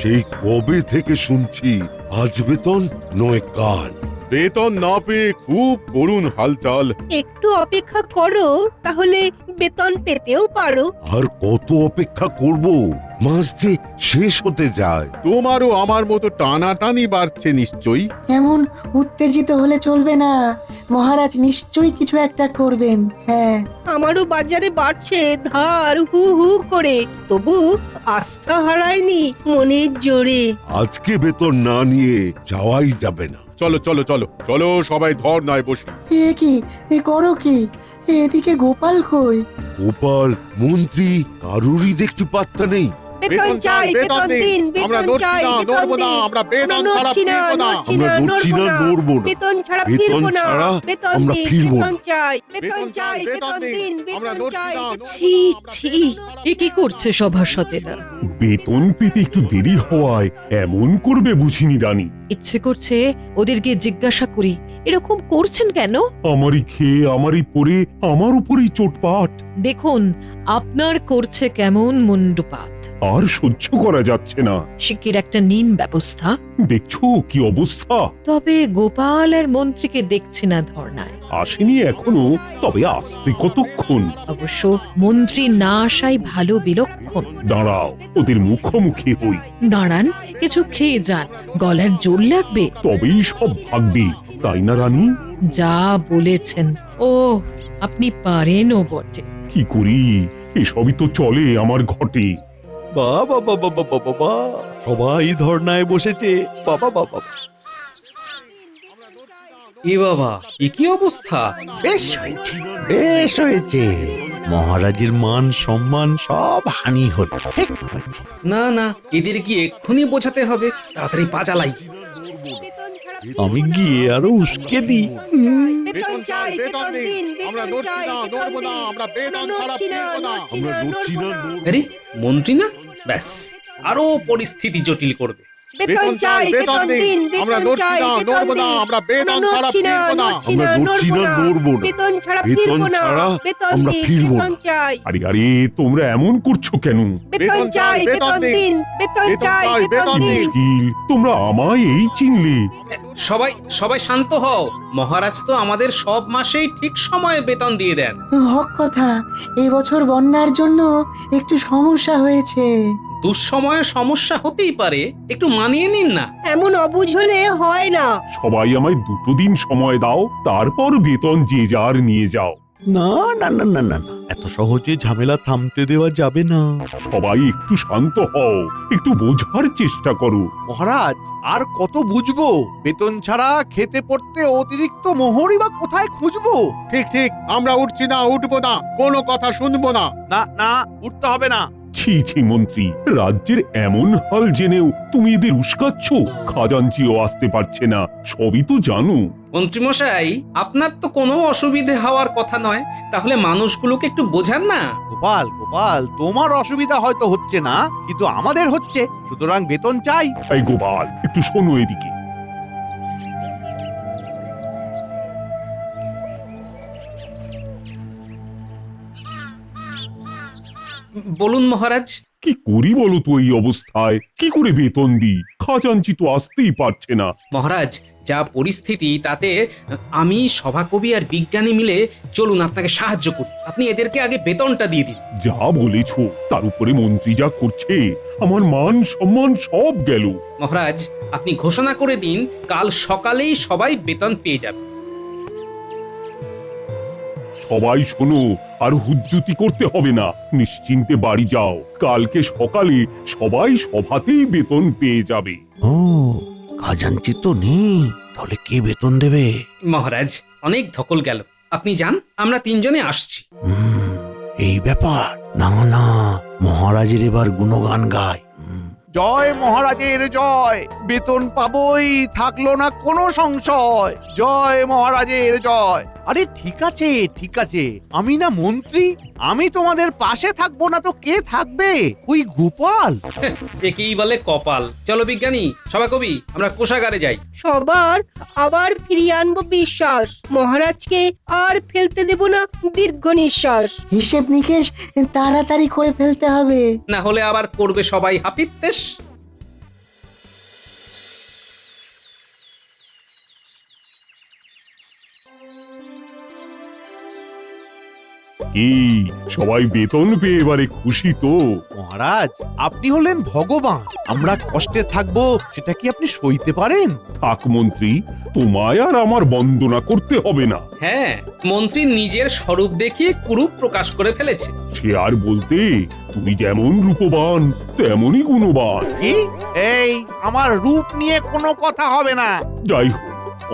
Speaker 5: সেই কবে থেকে শুনছি আজ বেতন নয় কাল।
Speaker 6: বেতন না পেয়ে খুব করুণ হালচাল।
Speaker 7: একটু অপেক্ষা করো, তাহলে বেতন পেতেও পারো।
Speaker 5: আর কত অপেক্ষা করব? মাস যে শেষ হতে যায়।
Speaker 6: তোমারও আমার মতো টানাটানি বাড়ছে নিশ্চয়ই।
Speaker 10: এমন উত্তেজিত হলে চলবে না, মহারাজ নিশ্চয়ই কিছু একটা করবেন। হ্যাঁ,
Speaker 7: আমারও বাজারে বাড়ছে ধার হু হু করে, তবু আস্থা হারায়নি মনের জোরে।
Speaker 5: আজকে বেতন না নিয়ে যাওয়াই যাবে না।
Speaker 6: চলো চলো চলো চলো, সবাই ধর নয় বসি।
Speaker 10: এ কি, এ করো কি? এদিকে গোপাল কই?
Speaker 5: গোপাল, মন্ত্রী কারুরই দেখছি পাত্তা নেই।
Speaker 7: বেতন চাই, বেতন দিন,
Speaker 6: আমরা
Speaker 7: বেতন
Speaker 6: নড়ছি
Speaker 7: চাই,
Speaker 6: না,
Speaker 7: বেতন
Speaker 6: নড়বো না,
Speaker 7: দিন।
Speaker 6: আমরা বেতন ছাড়া
Speaker 7: নড়ছি না,
Speaker 6: ফিরবো না।
Speaker 7: নড়ছি
Speaker 5: আমরা
Speaker 7: না,
Speaker 5: নড়ছি না,
Speaker 7: নড়বো না।
Speaker 5: নড়বো না।
Speaker 7: বেতন ছাড়া
Speaker 5: বেতন
Speaker 7: ফিরবো না।
Speaker 5: ছাড়া
Speaker 7: বেতন
Speaker 5: আমরা
Speaker 7: দিন,
Speaker 5: ফিরবো না।
Speaker 7: বেতন চাই, বেতন
Speaker 6: বেতন
Speaker 7: চাই,
Speaker 6: চাই,
Speaker 7: বেতন
Speaker 6: বেতন
Speaker 7: দিন,
Speaker 6: দিন। আমরা
Speaker 7: বেতন
Speaker 6: নড়ছি
Speaker 7: চাই।
Speaker 6: না,
Speaker 11: ছি ছি, এ কি করছে সভাসদেরা?
Speaker 2: বেতন পেতে একটু দেরি হওয়ায় এমন করবে বুঝিনি রানী।
Speaker 11: ইচ্ছে করছে ওদেরকে জিজ্ঞাসা করি, এরকম করছেন কেন?
Speaker 2: আমারই খেয়ে আমারই পরে আমার উপরেই চোটপাট।
Speaker 11: দেখুন, আপনার করছে কেমন মুন্ডুপাত।
Speaker 2: আর সহ্য করা যাচ্ছে না।
Speaker 11: শিগগির একটা নিন ব্যবস্থা।
Speaker 2: দেখছো কি অবস্থা?
Speaker 11: তবে গোপাল আর মন্ত্রীকে দেখছি না ধর্নায়।
Speaker 2: আসেনি এখনো, তবে আসতে কতক্ষণ?
Speaker 11: অবশ্য মন্ত্রী না আসাই ভালো বিলক্ষণ।
Speaker 2: দাঁড়াও, ওদের মুখোমুখি হই,
Speaker 11: দাঁড়ান, কিছু খেয়ে যান, গলার জোর লাগবে।
Speaker 2: তবেই সব ভাগবে, তাই না রানী?
Speaker 11: যা বলেছেন। ও, আপনি পারেনও বটে।
Speaker 2: কি করি, এসবই তো চলে আমার ঘটে।
Speaker 1: বাবা বাবা বাবা বাবা, সবাই ধর্নায় বসেছে। বাবা বাবা,
Speaker 3: এ বাবা, এ কি অবস্থা?
Speaker 1: বেশ হয়েছে, বেশ হয়েছে। মহারাজের মান সম্মান সব হানি হলো। ঠিক হয়েছে।
Speaker 3: না না, এদের কি এক্ষুনি বোঝাতে হবে। তাড়াতাড়ি পা চালাই।
Speaker 7: বেতন ছাড়া
Speaker 1: আমি গিয়ে আরো উস্কে দিই।
Speaker 7: বেতন চাই, বেতন দিন,
Speaker 6: আমরা
Speaker 7: বেতন
Speaker 6: নড়ছি
Speaker 7: চাই,
Speaker 6: না,
Speaker 7: বেতন
Speaker 6: নড়বো না,
Speaker 7: দিন।
Speaker 6: আমরা বেতন ছাড়া
Speaker 7: নড়ছি না,
Speaker 6: ফিরবো না।
Speaker 7: নড়ছি
Speaker 5: আমরা
Speaker 7: না,
Speaker 5: নড়ছি না,
Speaker 7: নড়বো না।
Speaker 5: নড়বো না।
Speaker 3: আরে, মন্ত্রী না? ব্যাস, আরো পরিস্থিতি জটিল করবে।
Speaker 7: বেতন চাই, বেতন দিন,
Speaker 6: আমরা
Speaker 7: বেতন
Speaker 6: নড়ছি
Speaker 7: চাই,
Speaker 6: না,
Speaker 7: বেতন
Speaker 6: নড়বো না,
Speaker 7: দিন।
Speaker 6: আমরা বেতন ছাড়া
Speaker 7: নড়ছি না,
Speaker 6: ফিরবো না।
Speaker 7: নড়ছি
Speaker 5: আমরা
Speaker 7: না,
Speaker 5: নড়ছি না,
Speaker 7: নড়বো
Speaker 5: নড়বো না।
Speaker 7: বেতন ছাড়া
Speaker 5: বেতন
Speaker 7: ফিরবো না।
Speaker 5: ছাড়া
Speaker 7: বেতন
Speaker 5: আমরা
Speaker 7: দিন,
Speaker 5: ফিরবো না।
Speaker 7: বেতন চাই।
Speaker 2: আরে আরে, তোমরা এমন করছো কেন?
Speaker 7: বেতন চাই, বেতন দিন, বেতন চাই, বেতন দিন।
Speaker 2: মুশকিল, তোমরা আমায় এই চিনলে?
Speaker 3: সবাই সবাই শান্ত হও। মহারাজ তো আমাদের সব মাসেই ঠিক সময়ে বেতন দিয়ে দেন।
Speaker 10: হক কথা, এবছর বন্যার জন্য একটু সমস্যা হয়েছে।
Speaker 3: দুঃসময়ে সমস্যা হতেই পারে, একটু মানিয়ে নিন না।
Speaker 7: এমন অবুঝ হলে হয় না।
Speaker 2: সবাই আমায় 2 দিন সময় দাও, তারপর বেতন যে যার নিয়ে যাও।
Speaker 1: না না না না না না, এত সহজে ঝামেলা থামতে দেওয়া যাবে না।
Speaker 2: সবাই একটু শান্ত হও, একটু বোঝার চেষ্টা করো।
Speaker 1: মহারাজ, আর কত বুঝবো? বেতন ছাড়া খেতে পড়তে অতিরিক্ত মোহরই বা কোথায় খুঁজবো?
Speaker 6: ঠিক ঠিক, আমরা উঠছি না, উঠবো না, কোনো কথা শুনবো না।
Speaker 1: না না, উঠতে হবে না।
Speaker 2: ছি ছি মন্ত্রী, রাজ্যের এমন হাল জেনেও তুমি এদের উস্কাচ্ছ। খাজাঞ্চিও আসতে পারছে না, সবই তো জানো।
Speaker 3: মন্ত্রীমশাই, আপনার তো কোনো অসুবিধে হওয়ার কথা নয়, তাহলে মানুষগুলোকে একটু বোঝান না।
Speaker 1: গোপাল গোপাল, তোমার অসুবিধা হয়তো হচ্ছে না, কিন্তু আমাদের হচ্ছে, সুতরাং বেতন চাই।
Speaker 2: এই গোপাল, একটু শোনো এদিকে।
Speaker 3: বলুন মহারাজ।
Speaker 2: কি করি বলো তো এই অবস্থায়? কি করে বেতন দিই? খাজাঞ্চি তো আসতেই পারছে না।
Speaker 3: মহারাজ, যা পরিস্থিতি তাতে আমি সভাকবি আর বিজ্ঞানী মিলে চলুন আপনাকে সাহায্য করি। আপনি এদেরকে আগে বেতনটা দিয়ে দিন।
Speaker 2: যা বলেছ, তার উপরে মন্ত্রী যা করছে, আমার মান সম্মান সব গেল।
Speaker 3: মহারাজ, আপনি ঘোষণা করে দিন, কাল সকালেই সবাই বেতন পেয়ে যাবে।
Speaker 2: সবাই শোনো, আর হুজ্জুতি করতে হবে না, নিশ্চিন্তে বাড়ি যাও। কালকে সকালে সবাই সভাতেই বেতন পেয়ে যাবে।
Speaker 1: ও, খাজাঞ্চি তো নেই, তাহলে কে বেতন দেবে?
Speaker 3: মহারাজ, অনেক ধকল গেল, আপনি যান, আমরা তিনজনে আসছি।
Speaker 1: এই ব্যাপার। না না, মহারাজের এবার গুণগান গায়। জয় মহারাজের জয়, বেতন পাবই, থাকলো না কোনো সংশয়। জয় মহারাজের জয়। আরে ঠিক আছে ঠিক আছে, আমি না মন্ত্রী, আমি তোমাদের পাশে থাকবো না তো কে থাকবে? ওই গোপাল।
Speaker 3: একেই বলে কপাল। চলো বিজ্ঞানী, সভাকবি, আমরা কোষাগারে যাই।
Speaker 7: সবার আবার ফিরিয়ে আনবো বিশ্বাস, মহারাজকে আর ফেলতে দেব না দীর্ঘ নিঃশ্বাস।
Speaker 10: হিসেব নিকেশ তাড়াতাড়ি করে ফেলতে হবে।
Speaker 3: না হলে আবার করবে সবাই হাপিত্যেশ।
Speaker 2: কি সবাই বেতন পেয়ে এবারে খুশি তো?
Speaker 1: মহারাজ, আপনি হলেন ভগবান, আমরা কষ্টে থাকবো সেটা কি আপনি সইতে পারেন?
Speaker 2: থাক মন্ত্রী, তোমায় আর আমার বন্দনা করতে হবে না।
Speaker 3: হ্যাঁ, মন্ত্রী নিজের স্বরূপ দেখিয়ে কুরূপ প্রকাশ করে ফেলেছে।
Speaker 2: সে আর বলতে, তুমি যেমন রূপবান তেমনই গুণবান।
Speaker 1: কি? এই, আমার রূপ নিয়ে কোনো কথা হবে না।
Speaker 2: যাই হোক,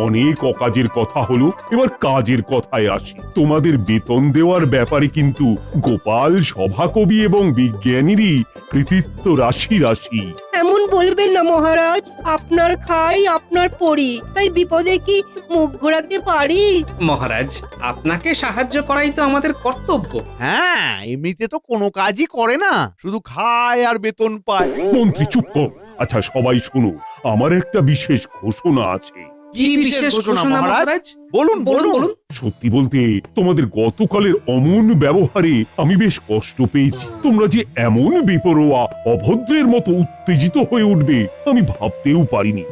Speaker 2: অনেক অকাজের কথা হলো, এবার কাজের কথায় আসি। তোমাদের বেতন দেওয়ার ব্যাপারে কিন্তু গোপাল, সভাকবি এবং বিজ্ঞানীরই কৃতিত্ব রাশি রাশি।
Speaker 7: এমন বলবেন না মহারাজ, আপনার খাই আপনার পড়ি, তাই বিপদে কি মুখ ঘোরাতে পারি?
Speaker 3: মহারাজ, আপনাকে সাহায্য করাই তো আমাদের কর্তব্য।
Speaker 1: হ্যাঁ, এমনিতে তো কোনো কাজই করে না, শুধু খায় আর বেতন পায়।
Speaker 2: মন্ত্রী চুপ কর। আচ্ছা সবাই শোনো, আমার একটা বিশেষ ঘোষণা আছে।
Speaker 3: কি বিশেষ ঘোষণা মহারাজ?
Speaker 1: বলুন বলুন।
Speaker 2: সত্যি বলতে, তোমাদের গতকালের অমন ব্যবহারে আমি বেশ কষ্ট পেয়েছি। তোমরা যে এমন বেপরোয়া অভদ্রের মতো উত্তেজিত হয়ে উঠবে আমি ভাবতেও পারিনি।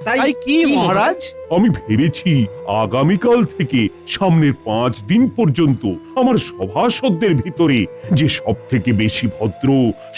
Speaker 1: তাই কি মহারাজ?
Speaker 2: আমি ভেবেছি আগামীকাল থেকে সামনের 5 দিন পর্যন্ত আমার সভাসদদের ভিতরে যে সব থেকে বেশি ভদ্র,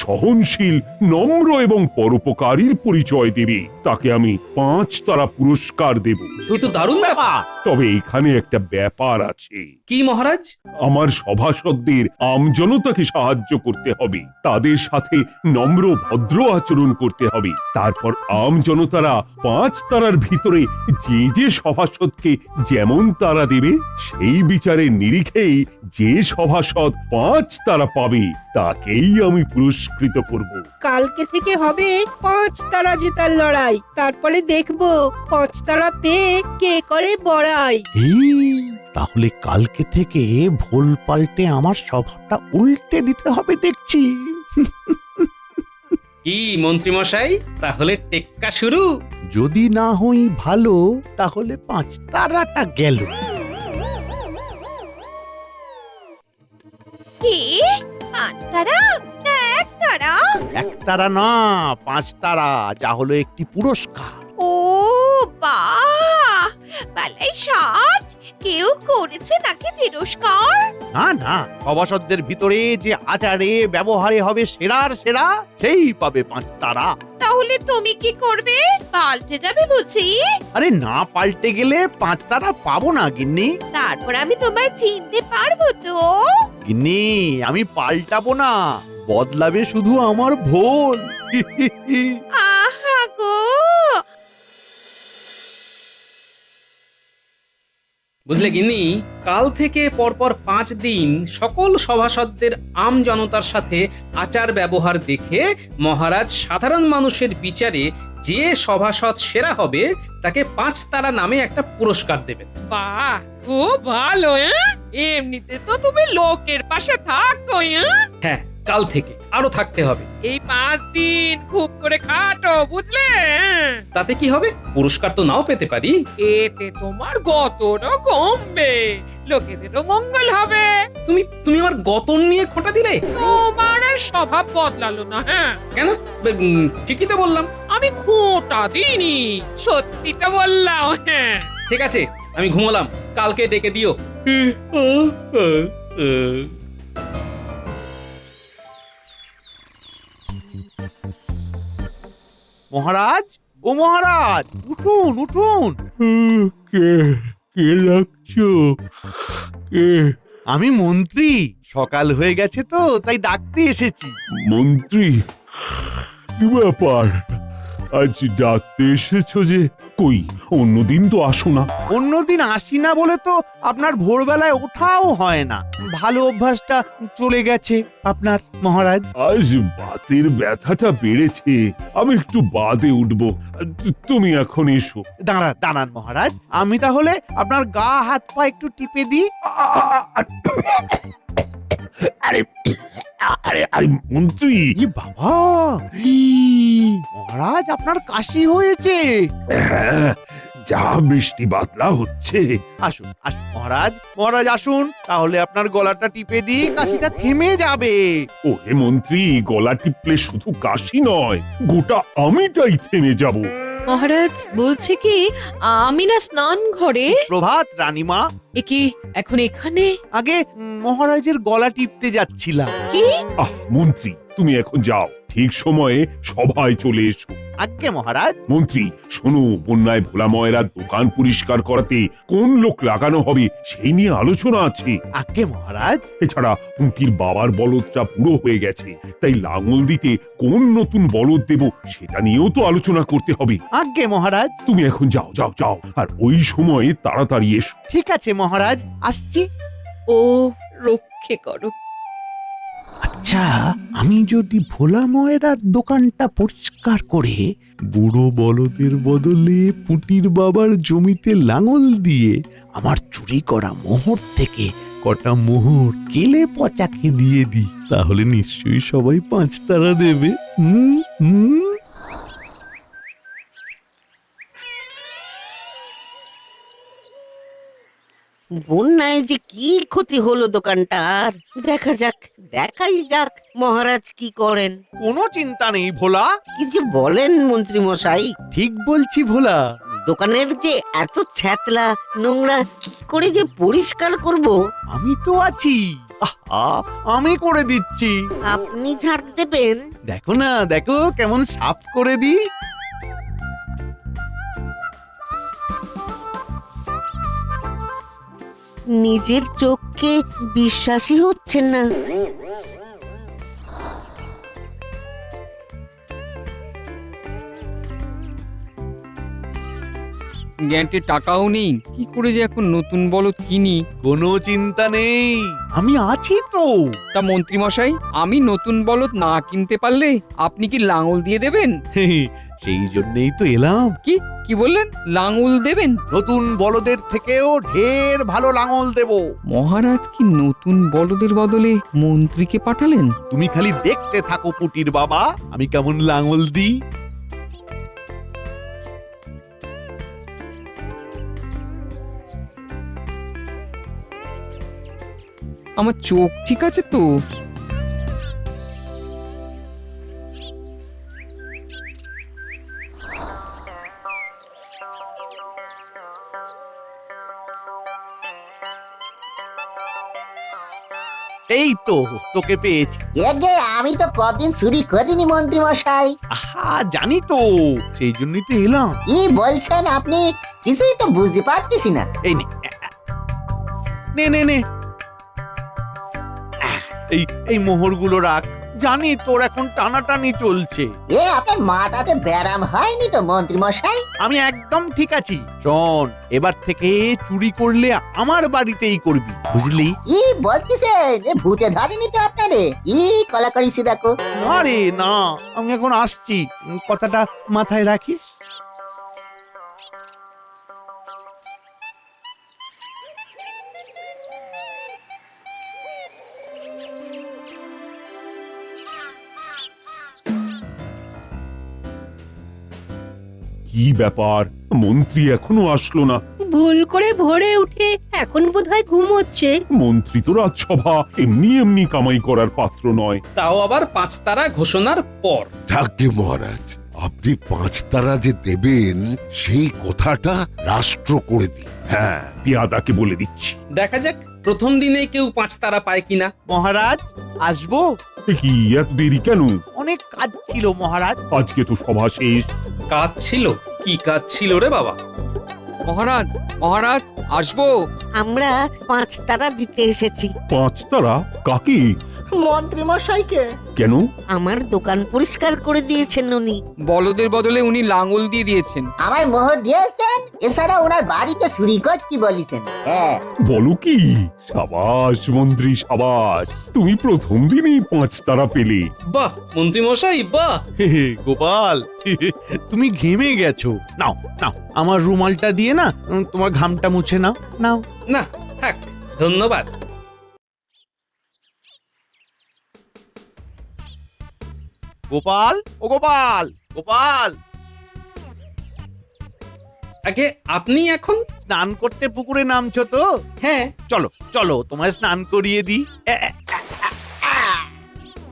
Speaker 2: সহনশীল, নম্র এবং পরোপকারীর পরিচয় দেবে তাকে আমি 5 তারা পুরস্কার দেব।
Speaker 3: তো দারুণ ব্যাপার।
Speaker 2: তবে এখানে একটা ব্যাপার আছে।
Speaker 3: কি মহারাজ?
Speaker 2: আমার সভাসদদের আমজনতাকে সাহায্য করতে হবে, তাদের সাথে নম্র ভদ্র আচরণ করতে হবে। তারপর আমজনতারা 5 তারার ভিতরে যে যে সভাসদকে যেমন তারা দেবে, সেই বিচারের নিরিখেই যে সভাসদ 5 তারা পাবে তাকেই আমি পুরস্কৃত করব।
Speaker 7: কালকে থেকে হবে 5 তারা জেতার লড়াই, তারপরে দেখবো 5 তারা পেয়ে কে করে বড়াই।
Speaker 1: তাহলে কালকে থেকে ভুল পাল্টে আমার স্বভাবটা উল্টে দিতে হবে দেখছি।
Speaker 3: কি মন্ত্রী মশাই, তাহলে টেক্কা শুরু?
Speaker 1: যদি না হই ভালো, তাহলে 5 তারাটা গেল।
Speaker 12: কি 5 তারা না 1 তারা?
Speaker 1: 1 তারা না, 5 তারা, যা হলো একটি পুরস্কার।
Speaker 12: ও বাহ, বালাই ষাট, কেউ করেছে নাকি তিরস্কার?
Speaker 1: না না, সভাসদদের ভিতরে যে আচারে ব্যবহারে হবে সেরার সেরা, সেই পাবে 5 তারা।
Speaker 12: তাহলে তুমি কি করবে? পাল্টে যাবে বুঝি?
Speaker 1: আরে না পাল্টে গেলে 5 তারা পাবো না গিন্নি।
Speaker 12: তারপর আমি তোমায় চিনতে পারবো তো?
Speaker 1: গিন্নি, আমি পাল্টাবো না, বদলাবে শুধু আমার ভোল।
Speaker 12: আহা গো!
Speaker 3: বুঝলে গিন্নি, কাল থেকে পরপর 5 দিন সকল সভাসদদের আম জনতার সাথে আচার ব্যবহার দেখে মহারাজ সাধারণ মানুষের বিচারে যে সভাসদ সেরা হবে তাকে 5 তারা নামে একটা পুরস্কার দেবেন।
Speaker 4: বাহ, খুব ভালো। এমনিতে তো তুমি লোকের পাশে থাকো।
Speaker 3: হ্যাঁ, কাল থেকে আরো থাকতে হবে।
Speaker 4: এই 5 দিন খুব করে খাটো, বুঝলে?
Speaker 3: তাতে কি হবে? পুরস্কার তো নাও পেতে পারি।
Speaker 4: এতে তোমার গতটা কমবে, লোকেদেরও মঙ্গল হবে।
Speaker 3: তুমি আমার গতন নিয়ে খোঁটা দিলে।
Speaker 4: তোমার আর স্বভাব বদলালো না। হ্যাঁ,
Speaker 3: কেন? ঠিকই তো বললাম।
Speaker 4: আমি খোঁটা দিইনি, সত্যিটা বললাম। হ্যাঁ,
Speaker 3: ঠিক আছে, আমি ঘুমালাম, কালকে ডেকে দিও।
Speaker 1: মহারাজ, ও মহারাজ, উঠুন উঠুন।
Speaker 2: কে কে লাগছো? কে?
Speaker 1: আমি মন্ত্রী, সকাল হয়ে গেছে তো তাই ডাকতে এসেছি।
Speaker 2: মন্ত্রী? কি ব্যাপার, আজ ডাকতে এসেছো যে? কই, অন্যদিন তো আসো না।
Speaker 1: অন্যদিন আসি না বলে তো আপনার ভোরবেলায় ওঠাও হয় না। ভালো অভ্যাসটা চলে গেছে আপনার, মহারাজ।
Speaker 2: আজ বাতের ব্যথাটা বেড়েছে, আমি একটু বাদে উঠবো। তুমি এখন এসো।
Speaker 1: দাঁড়ান মহারাজ, আমি তাহলে আপনার গা হাত পা একটু টিপে দিই।
Speaker 2: আরে আরে আরে মন্ত্রী!
Speaker 1: ই বাবা, মহারাজ আপনার কাশি হয়েছে।
Speaker 2: হ্যাঁ, যা বৃষ্টি বাদলা হচ্ছে।
Speaker 1: আসুন আসুন মহারাজ আসুন, তাহলে আপনার গলাটা টিপে দিই, কাশিটা থেমে যাবে।
Speaker 2: ও হে মন্ত্রী, গলা টিপলে শুধু কাশি নয়, গোটা আমিটাই থেমে যাব।
Speaker 11: মহারাজ বলছে কি, আমি না স্নান ঘরে।
Speaker 1: প্রভাত রানীমা।
Speaker 11: কি এখন এখানে?
Speaker 1: আগে মহারাজের গলা টিপতে যাচ্ছিলাম।
Speaker 11: কি?
Speaker 2: আহ মন্ত্রী, তুমি এখন যাও, ঠিক সময়ে সভায় চলে এসো।
Speaker 1: আজ্ঞে মহারাজ।
Speaker 2: মন্ত্রী শোনো, বন্যায় ভোলা ময়রার দোকান পরিষ্কার করাতে কোন লোক লাগানো হবে সেই নিয়ে আলোচনা আছে।
Speaker 1: আজ্ঞে মহারাজ।
Speaker 2: এছাড়া পুঁটির বাবার বলদটা বুড়ো হয়ে গেছে, তাই লাঙল দিতে কোন নতুন বলদ দেব সেটা নিয়েও তো আলোচনা করতে হবে।
Speaker 1: আজ্ঞে মহারাজ।
Speaker 2: তুমি এখন যাও যাও যাও, আর ওই সময়ে তাড়াতাড়ি এসো।
Speaker 1: ঠিক আছে মহারাজ, আসছি।
Speaker 11: ও রক্ষে করো।
Speaker 1: আচ্ছা, আমি যদি ভোলা ময়রার দোকানটা পরিষ্কার করে বুড়ো বলদের বদলে পুটির বাবার জমিতে লাঙল দিয়ে আমার চুরি করা মোহর থেকে কটা মোহর কেলে পচাকে দিয়ে দিই, তাহলে নিশ্চয়ই সবাই 5 তারা দেবে।
Speaker 7: বন্যায় যে কি ক্ষতি হলো দোকানটার, দেখাই যাক মহারাজ কি করেন।
Speaker 1: কোনো চিন্তা নেই ভোলা।
Speaker 7: কি যে বলেন মন্ত্রী মশাই,
Speaker 1: ঠিক বলছি ভোলা।
Speaker 7: দোকানের যে এত ছ্যাতলা নোংরা কি করে যে পরিষ্কার করব?
Speaker 1: আমি তো আছি, আমি করে দিচ্ছি।
Speaker 7: আপনি ঝাড় দেবেন?
Speaker 1: দেখো কেমন সাফ করে দিই।
Speaker 7: নিজের চোখকে বিশ্বাসই হচ্ছে না।
Speaker 13: গ্যান্টের টাকাও নেই, কি করে যে এখন নতুন বলদ কিনি।
Speaker 1: কোনো চিন্তা নেই, আমি আছি তো।
Speaker 13: তা মন্ত্রী মশাই, আমি নতুন বলদ না কিনতে পারলে আপনি কি লাঙল দিয়ে দেবেন?
Speaker 1: সেই জন্যই তো এলাম।
Speaker 13: কি বললেন? লাঙল দেবেন?
Speaker 1: নতুন বলদের থেকেও ঢের ভালো লাঙল দেব।
Speaker 13: মহারাজ কি নতুন বলদের বদলে মন্ত্রীকে পাঠালেন?
Speaker 1: তুমি খালি দেখতে থাকো পুটির বাবা, আমি কেমন লাঙল দিই।
Speaker 13: আমার চোখ ঠিক আছে তো?
Speaker 1: এই তো তোকে পেয়েছি।
Speaker 14: এগে আমি তো কদিন চুরি করিনি মন্ত্রী মশাই।
Speaker 1: আহা জানি তো, সেই জন্যই তো এলাম।
Speaker 14: কি বলছেন আপনি? কিছুই তো বুঝতে পারতেছি না।
Speaker 1: এই নে নে নে নে এই এই মোহরগুলো রাখ। জানি তোর এখন টানাটানি চলছে।
Speaker 14: এ আপনার মাথাতে ব্যারাম হয়নি তো মন্ত্রী মশাই?
Speaker 1: আমি একদম ঠিক আছি। শোন, এবার থেকে চুরি করলে আমার বাড়িতেই করবি, বুঝলি?
Speaker 14: কি বলতেছেন? এ ভূতে ধরেনি তো আপনারে? কি কলা করিছি দেখো।
Speaker 1: না রে না, আমি এখন আসছি, কথাটা মাথায় রাখিস।
Speaker 2: কি ব্যাপার, মন্ত্রী এখনো আসলো না?
Speaker 7: ভুল করে ভোরে উঠে এখন বোধহয় ঘুমোচ্ছে।
Speaker 2: মন্ত্রী তো রাজসভা এমনি এমনি কামাই করার পাত্র নয়।
Speaker 3: তাও আবার 5 তারা ঘোষণার পর।
Speaker 5: যাকে মহারাজ, আপনি 5 তারা যে দেবেন সেই কথাটা রাষ্ট্র করে দিন।
Speaker 2: হ্যাঁ, পেয়াদাকে বলে দিচ্ছি।
Speaker 3: দেখা যাক প্রথম দিনে কেউ 5 তারা পায় কিনা।
Speaker 1: মহারাজ আসবো?
Speaker 2: এ কি এত দেরি কেন?
Speaker 1: অনেক কাজ ছিল মহারাজ।
Speaker 2: আজকে তো সভা শেষ।
Speaker 3: কাজ ছিল? কি কাজ ছিল রে বাবা?
Speaker 13: মহারাজ মহারাজ আসবো?
Speaker 7: আমরা 5 তারা দিতে এসেছি
Speaker 2: 5 তারা? কাকে?
Speaker 7: মন্ত্রী মশাইকে।
Speaker 2: কেন?
Speaker 7: আমার দোকান পরিষ্কার করে দিয়েছেন উনি।
Speaker 13: বলদের বদলে উনি লাঙল দিয়ে দিয়েছেন।
Speaker 14: আমার মোহর দিয়েছেন, এছাড়া ওনার বাড়িতে চুরি করতে বলেছেন। হ্যাঁ।
Speaker 2: বলো কি? সাবাস মন্ত্রী সাবাস, তুমি প্রথম দিনই 5 তারা পেলে।
Speaker 3: বাহ মন্ত্রী মশাই বাহ।
Speaker 1: হে হে, গোপাল তুমি ঘেমে গেছো। নাও নাও, আমার রুমালটা দিয়ে না তোমার ঘামটা মুছে নাও। নাও।
Speaker 3: না থাক, ধন্যবাদ।
Speaker 1: গোপাল, ও গোপাল, গোপাল।
Speaker 3: আগে আপনি এখন?
Speaker 1: স্নান করতে পুকুরে নামছো তো?
Speaker 3: হ্যাঁ।
Speaker 1: চলো চলো, তোমায় স্নান করিয়ে দিই।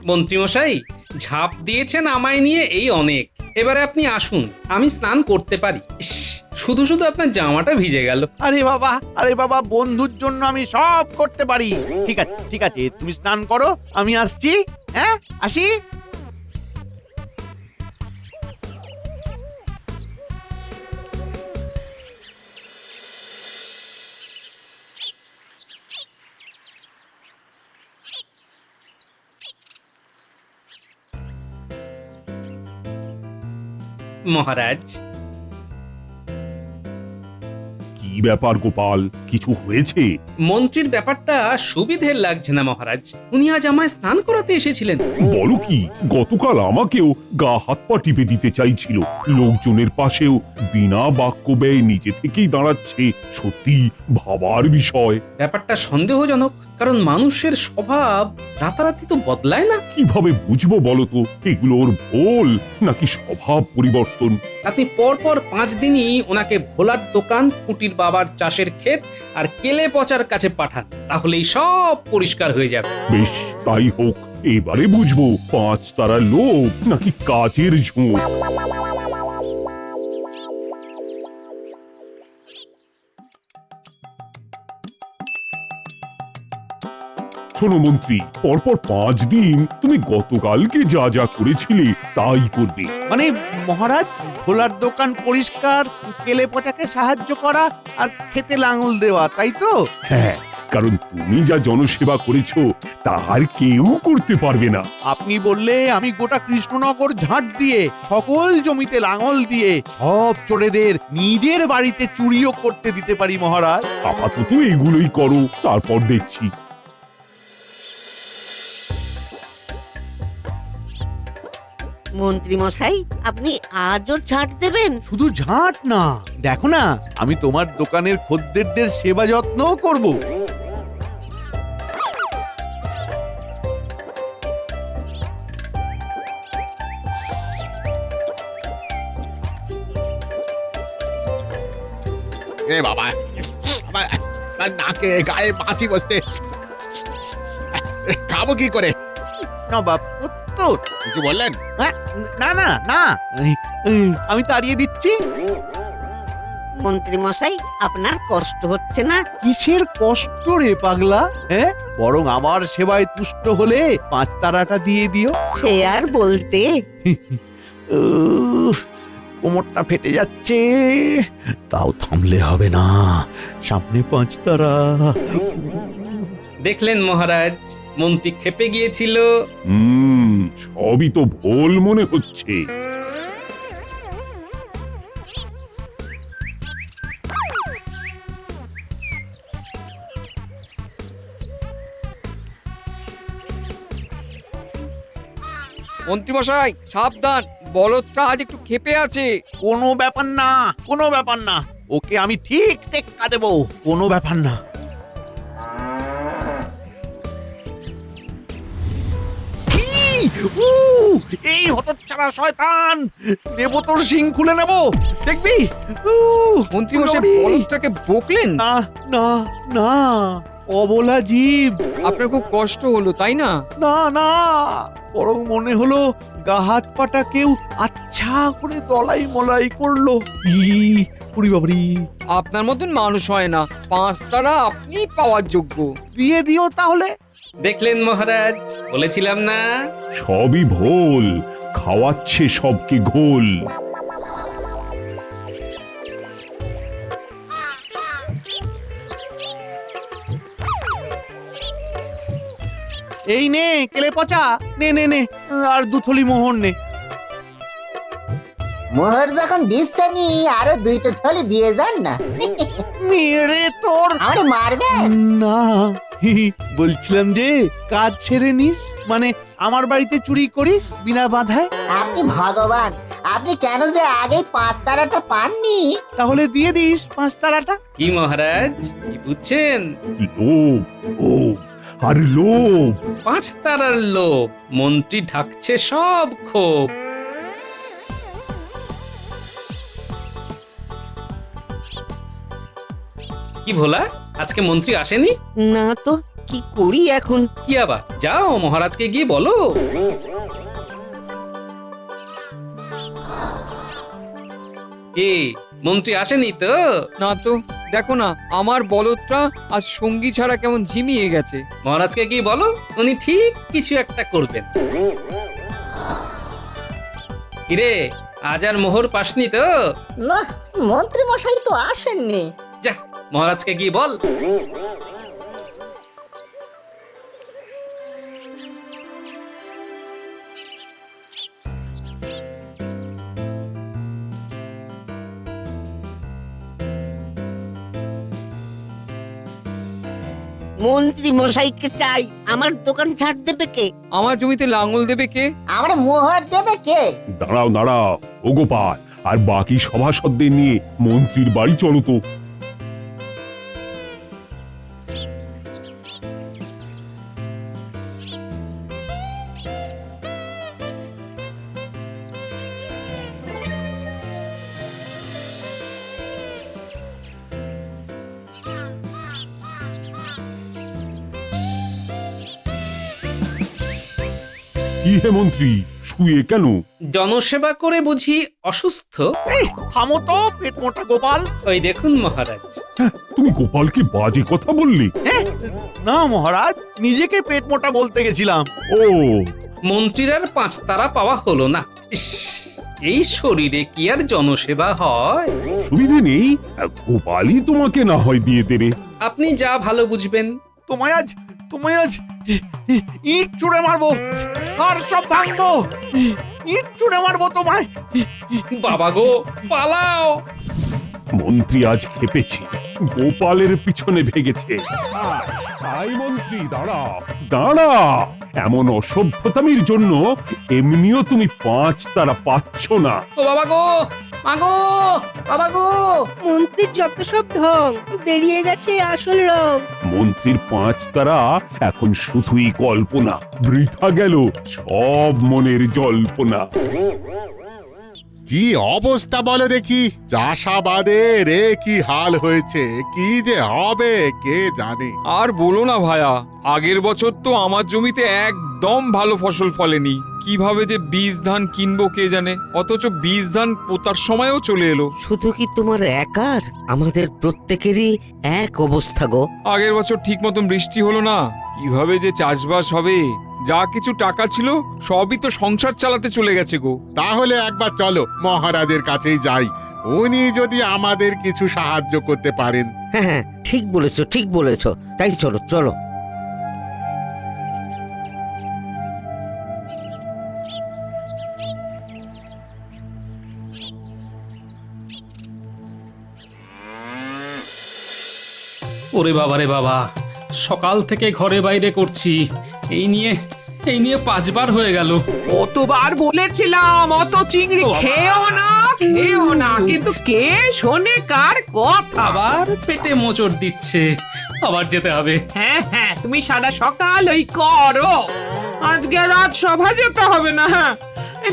Speaker 3: মন্ত্রী মশাই ঝাঁপ দিয়েছেন আমায় নিয়ে, এই অনেক। এবারে আপনি আসুন, আমি স্নান করতে পারি। ইস, শুধু শুধু আপনার জামাটা ভিজে গেল।
Speaker 1: আরে বাবা, বন্ধুর জন্য আমি সব করতে পারি। ঠিক আছে ঠিক আছে, তুমি স্নান করো, আমি আসছি। হ্যাঁ, আসি।
Speaker 3: মহারাজ।
Speaker 2: কি ব্যাপার গোপাল, কিছু হয়েছে?
Speaker 3: মন্ত্রীর ব্যাপারটা সুবিধের লাগছে না মহারাজ। উনি আজ আমায় স্নান করাতে এসেছিলেন।
Speaker 2: বলো কি? গতকাল আমাকেও গা হাত পা টিপে দিতে চাইছিল। লোকজনের পাশেও বিনা বাক্য ব্যয় নিজে থেকেই দাঁড়াচ্ছে। সত্যি ভাবার বিষয়।
Speaker 3: ব্যাপারটা সন্দেহজনক, কারণ মানুষের স্বভাব রাতারাতি তো বদলায় না।
Speaker 2: কিভাবে বুঝবো বলো তো, এগুলো ওর ভুল নাকি স্বভাব পরিবর্তন?
Speaker 3: আপনি পরপর 5 দিনই ওনাকে ভোলার দোকান, পুটির বাবার চাষের ক্ষেত আর কেলে পচার কাছে পাঠান, তাহলেই সব পরিষ্কার হয়ে যাবে।
Speaker 2: বেশ, তাই হোক। এবারে বুঝবো 5 তারা লোভ নাকি কাজের ঝোঁক। শোনো মন্ত্রী, পরপর 5 দিন তুমি গতকালকে যা যা করেছিলে তাই করবে।
Speaker 1: মানে মহারাজ, ভোলার দোকান পরিষ্কার, কেলে পচাকে সাহায্য করা আর খেতে লাঙল দেওয়া, তাই তো?
Speaker 2: হ্যাঁ, কারণ তুমি যা জনসেবা করেছো তার কেউ করতে পারবে না।
Speaker 1: আপনি বললে আমি গোটা কৃষ্ণনগর ঝাঁট দিয়ে, সকল জমিতে লাঙল দিয়ে, সব চোরেদের নিজের বাড়িতে চুরিও করতে দিতে পারি মহারাজ।
Speaker 2: আপাতত এগুলোই করো, তারপর দেখছি।
Speaker 7: মন্ত্রী মশাই, আপনি আজও ঝাঁট দেবেন?
Speaker 1: শুধু ঝাঁট না, দেখো না, আমি তোমার দোকানের খদ্দেরদের সেবা যত্নও করব।
Speaker 6: এ বাবা, নাকে গায়ে মাছি বসতে, খাবো কি করে?
Speaker 1: নবাব, উত্তর
Speaker 6: কিছু বললেন?
Speaker 1: না না না, আমি তাড়িয়ে দিচ্ছি।
Speaker 9: মন্ত্রী মশাই আপনার কষ্ট হচ্ছে না?
Speaker 1: কিসের কষ্ট রে পাগলা? হ্যাঁ, বরং আমার সেবায় তুষ্ট হলে 5 তারাটা দিয়ে দিও।
Speaker 9: সে আর বলতে।
Speaker 1: উফ, কোমরটা ফেটে যাচ্ছে। তাও থামলে হবে না, সামনে 5 তারা।
Speaker 3: দেখলেন মহারাজ, মন্ত্রী খেপে গিয়েছিল।
Speaker 2: সবই তো ভুল মনে হচ্ছে।
Speaker 13: মন্ত্রী মশাই সাবধান, বলদটা আজ একটু ক্ষেপে আছে।
Speaker 1: কোনো ব্যাপার না, কোনো ব্যাপার না, ওকে আমি ঠিক টেক্কা দেবো, কোনো ব্যাপার না। এই হতচ্ছাড়া শয়তান, নেবো তোর শিং খুলে নেবো, দেখবি?
Speaker 13: মন্ত্রী মশাই বলদটাকে বকলেন?
Speaker 1: না না না, অবলা জীব।
Speaker 13: আপনার খুব কষ্ট হলো তাই না?
Speaker 1: না না, বরং মনে হলো গা হাত পাটা কেউ আচ্ছা করে দলাই মলাই করলো। পুরি বাবরি,
Speaker 13: আপনার মতন মানুষ হয় না, 5 তারা আপনি পাওয়ার যোগ্য।
Speaker 1: দিয়ে দিও তাহলে।
Speaker 3: দেখলেন মহারাজ, বলেছিলাম না?
Speaker 2: সবই ভুল, খাওয়াচ্ছে সবকে ঘোল।
Speaker 1: এই নে কেলে পচা, নে নে নে, আর 2 থলি মোহর নে।
Speaker 14: মোহর যখন দিচ্ছেনি আরো 2টো থলি দিয়ে যান না।
Speaker 1: মেরে তোর
Speaker 14: আমারে মারবেন?
Speaker 1: না, বলছিলাম যে কাজ ছেড়ে নিস, মানে আমার বাড়িতে চুরি করিস বিনা বাধায়।
Speaker 14: আপনি ভগবান, আপনি কেন যে আগে 5 তারাটা পাননি?
Speaker 1: তাহলে দিয়ে দিস 5 তারাটা।
Speaker 3: কি মহারাজ, কি বুঝছেন?
Speaker 2: লোভ, লোভ আর লোভ।
Speaker 3: 5 তারার লোভ, মন্ত্রী ঢাকছে সব ক্ষোভ। কি ভোলা, আজকে মন্ত্রী আসেনি?
Speaker 9: না তো, কি করি এখন?
Speaker 3: কি আবার, যাও মহারাজকে গিয়ে বলো। কি, মন্ত্রী আসেনি তো?
Speaker 13: না তো, দেখো না আমার বলদটা আজ সঙ্গী ছাড়া কেমন ঝিমিয়ে গেছে।
Speaker 3: মহারাজকে গিয়ে বলো, উনি ঠিক কিছু একটা করবেন। কিরে, আজ আর মোহর পাসনি তো?
Speaker 14: না, মন্ত্রী মশাই তো আসেননি।
Speaker 3: যা, মহারাজকে গিয়ে বল।
Speaker 9: মন্ত্রী মশাইকে চাই, আমার দোকান ছাড় দেবে কে?
Speaker 13: আমার জমিতে লাঙল দেবে কে?
Speaker 14: আমার মোহর দেবে কে?
Speaker 2: দাঁড়াও দাঁড়াও, ও গোপাল আর বাকি সভাসদদের নিয়ে মন্ত্রীর বাড়ি চলো তো। কি হে মন্ত্রী, শুয়ে কেন?
Speaker 3: জনসেবা করে বুঝি অসুস্থ?
Speaker 1: এই থামো তো পেট মোটা গোপাল।
Speaker 3: ওই দেখুন মহারাজ।
Speaker 2: তুমি গোপালকে বাজে কথা বললে?
Speaker 1: না মহারাজ, নিজেকে পেট মোটা বলতে গেছিলাম।
Speaker 2: ও,
Speaker 3: মন্ত্রীর আর 5 তারা পাওয়া হলো না। ইস, এই শরীরে কি আর জনসেবা হয়?
Speaker 2: সুবিধে নেই, গোপালই তোমাকে না হয় দিয়ে দেবে।
Speaker 3: আপনি যা ভালো বুঝবেন।
Speaker 1: তোমায় আজ ইট ছুঁড়ে মারবো, আর সব ভাঙবো। ইট ছুঁড়ে মারবো তোমায়।
Speaker 3: বাবা গো, পালাও!
Speaker 2: মন্ত্রী আজ খেপেছে, গোপালের পিছনে ভেগেছে। তাই মন্ত্রী দাঁড়া দাঁড়া, এমন অসভ্যতামির জন্য এমনিও তুমি 5 তারা পাচ্ছ না।
Speaker 3: ও বাবা গো, মাগো, বাবা গো!
Speaker 7: মন্ত্রীর যত সব ঢং, বেরিয়ে গেছে আসল রং।
Speaker 2: মন্ত্রীর 5 তারা এখন শুধুই কল্পনা, বৃথা গেল সব মনের জল্পনা।
Speaker 15: কি অবস্থা বলো দেখি, চাষাবাদের এ কি হাল হয়েছে, কি যে হবে কে জানে।
Speaker 16: আর বলো না ভায়া, আগের বছর তো আমার জমিতে একদম ভালো ফসল ফলেনি। কিভাবে যে বীজ ধান কিনবো কে জানে, অথচ বীজ ধান পোতার সময়ও চলে এলো।
Speaker 17: শুধু কি তোমার একার, আমাদের প্রত্যেকেরই এক অবস্থা গো।
Speaker 16: আগের বছর ঠিক মতন বৃষ্টি হলো না, কিভাবে যে চাষবাস হবে। যা কিছু টাকা ছিল সবই তো সংসার চালাতে চলে গেছে গো।
Speaker 15: তাহলে একবার চলো মহারাজের কাছেই যাই, উনি যদি আমাদের কিছু সাহায্য করতে পারেন।
Speaker 17: হ্যাঁ হ্যাঁ, ঠিক বলেছো ঠিক বলেছো, তাই চলো চলো।
Speaker 3: ওরে বাবা রে বাবা, সকাল থেকে ঘরে বাইরে করছি, এই নিয়ে 5বার হয়ে গেল।
Speaker 18: কতবার বলেছিলাম অত চিংড়ি খেও না, কিন্তু কে শোনে কার কথা।
Speaker 3: আবার পেটে মোচড় দিচ্ছে, আবার যেতে হবে।
Speaker 18: হ্যাঁ হ্যাঁ, তুমি সারা সকাল ওই করো, আজকে রাত সভা যেতে হবে না। হ্যাঁ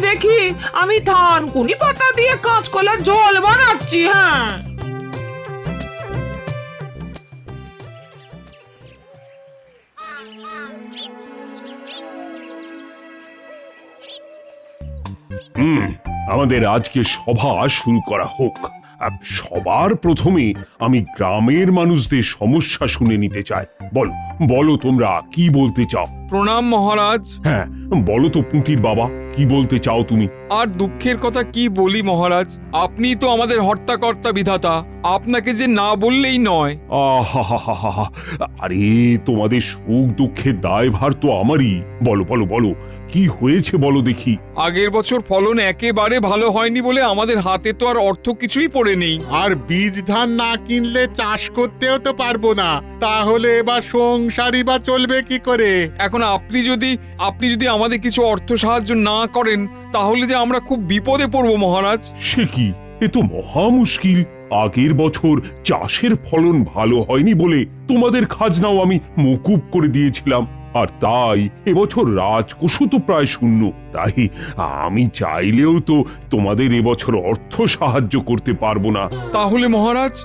Speaker 18: দেখি, আমি থানকুনি পাতা দিয়ে কাঁচকলার ঝোল বানাচ্ছি। হ্যাঁ
Speaker 2: আমাদের আজকে সভা শুরু করা হোক। সবার প্রথমে আমি গ্রামের মানুষদের সমস্যা শুনে নিতে চাই। বলো বলো, তোমরা কি বলতে চাও?
Speaker 16: প্রণাম মহারাজ।
Speaker 2: হ্যাঁ বলো তো পুঁটির বাবা, কি বলতে চাও তুমি?
Speaker 16: আর দুঃখের কথা কি বলি মহারাজ, আপনি তো আমাদের হর্তাকর্তা বিধাতা, আপনাকে যে না বললেই নয়।
Speaker 2: আহা, আরে তোমাদের সুখ দুঃখের দায়ভার তো আমারই। বলো বলো বলো, কি হয়েছে বলো দেখি।
Speaker 16: আগের বছর ফলন একেবারে ভালো হয়নি বলে আমাদের হাতে তো আর অর্থ কিছুই পড়ে নেই।
Speaker 15: আর বীজ ধান না কিনলে চাষ করতেও তো পারবো না, তাহলে এবার সংসারই বা চলবে কি করে?
Speaker 16: এখন আপনি যদি আমাদের কিছু অর্থ সাহায্য না করেন, তাহলে যে আমরা খুব বিপদে পড়বো মহারাজ।
Speaker 2: সে কি, এ তো মহা মুশকিল। আগের বছর চাষের ফলন ভালো হয়নি বলে তোমাদের খাজনাও আমি মকুব করে দিয়েছিলাম, আর তাই এবছর রাজকোষও তো প্রায় শূন্য। তাই আমি চাইলেও তো তোমাদের এবছর অর্থ সাহায্য করতে পারবো না।
Speaker 16: তাহলে মহারাজ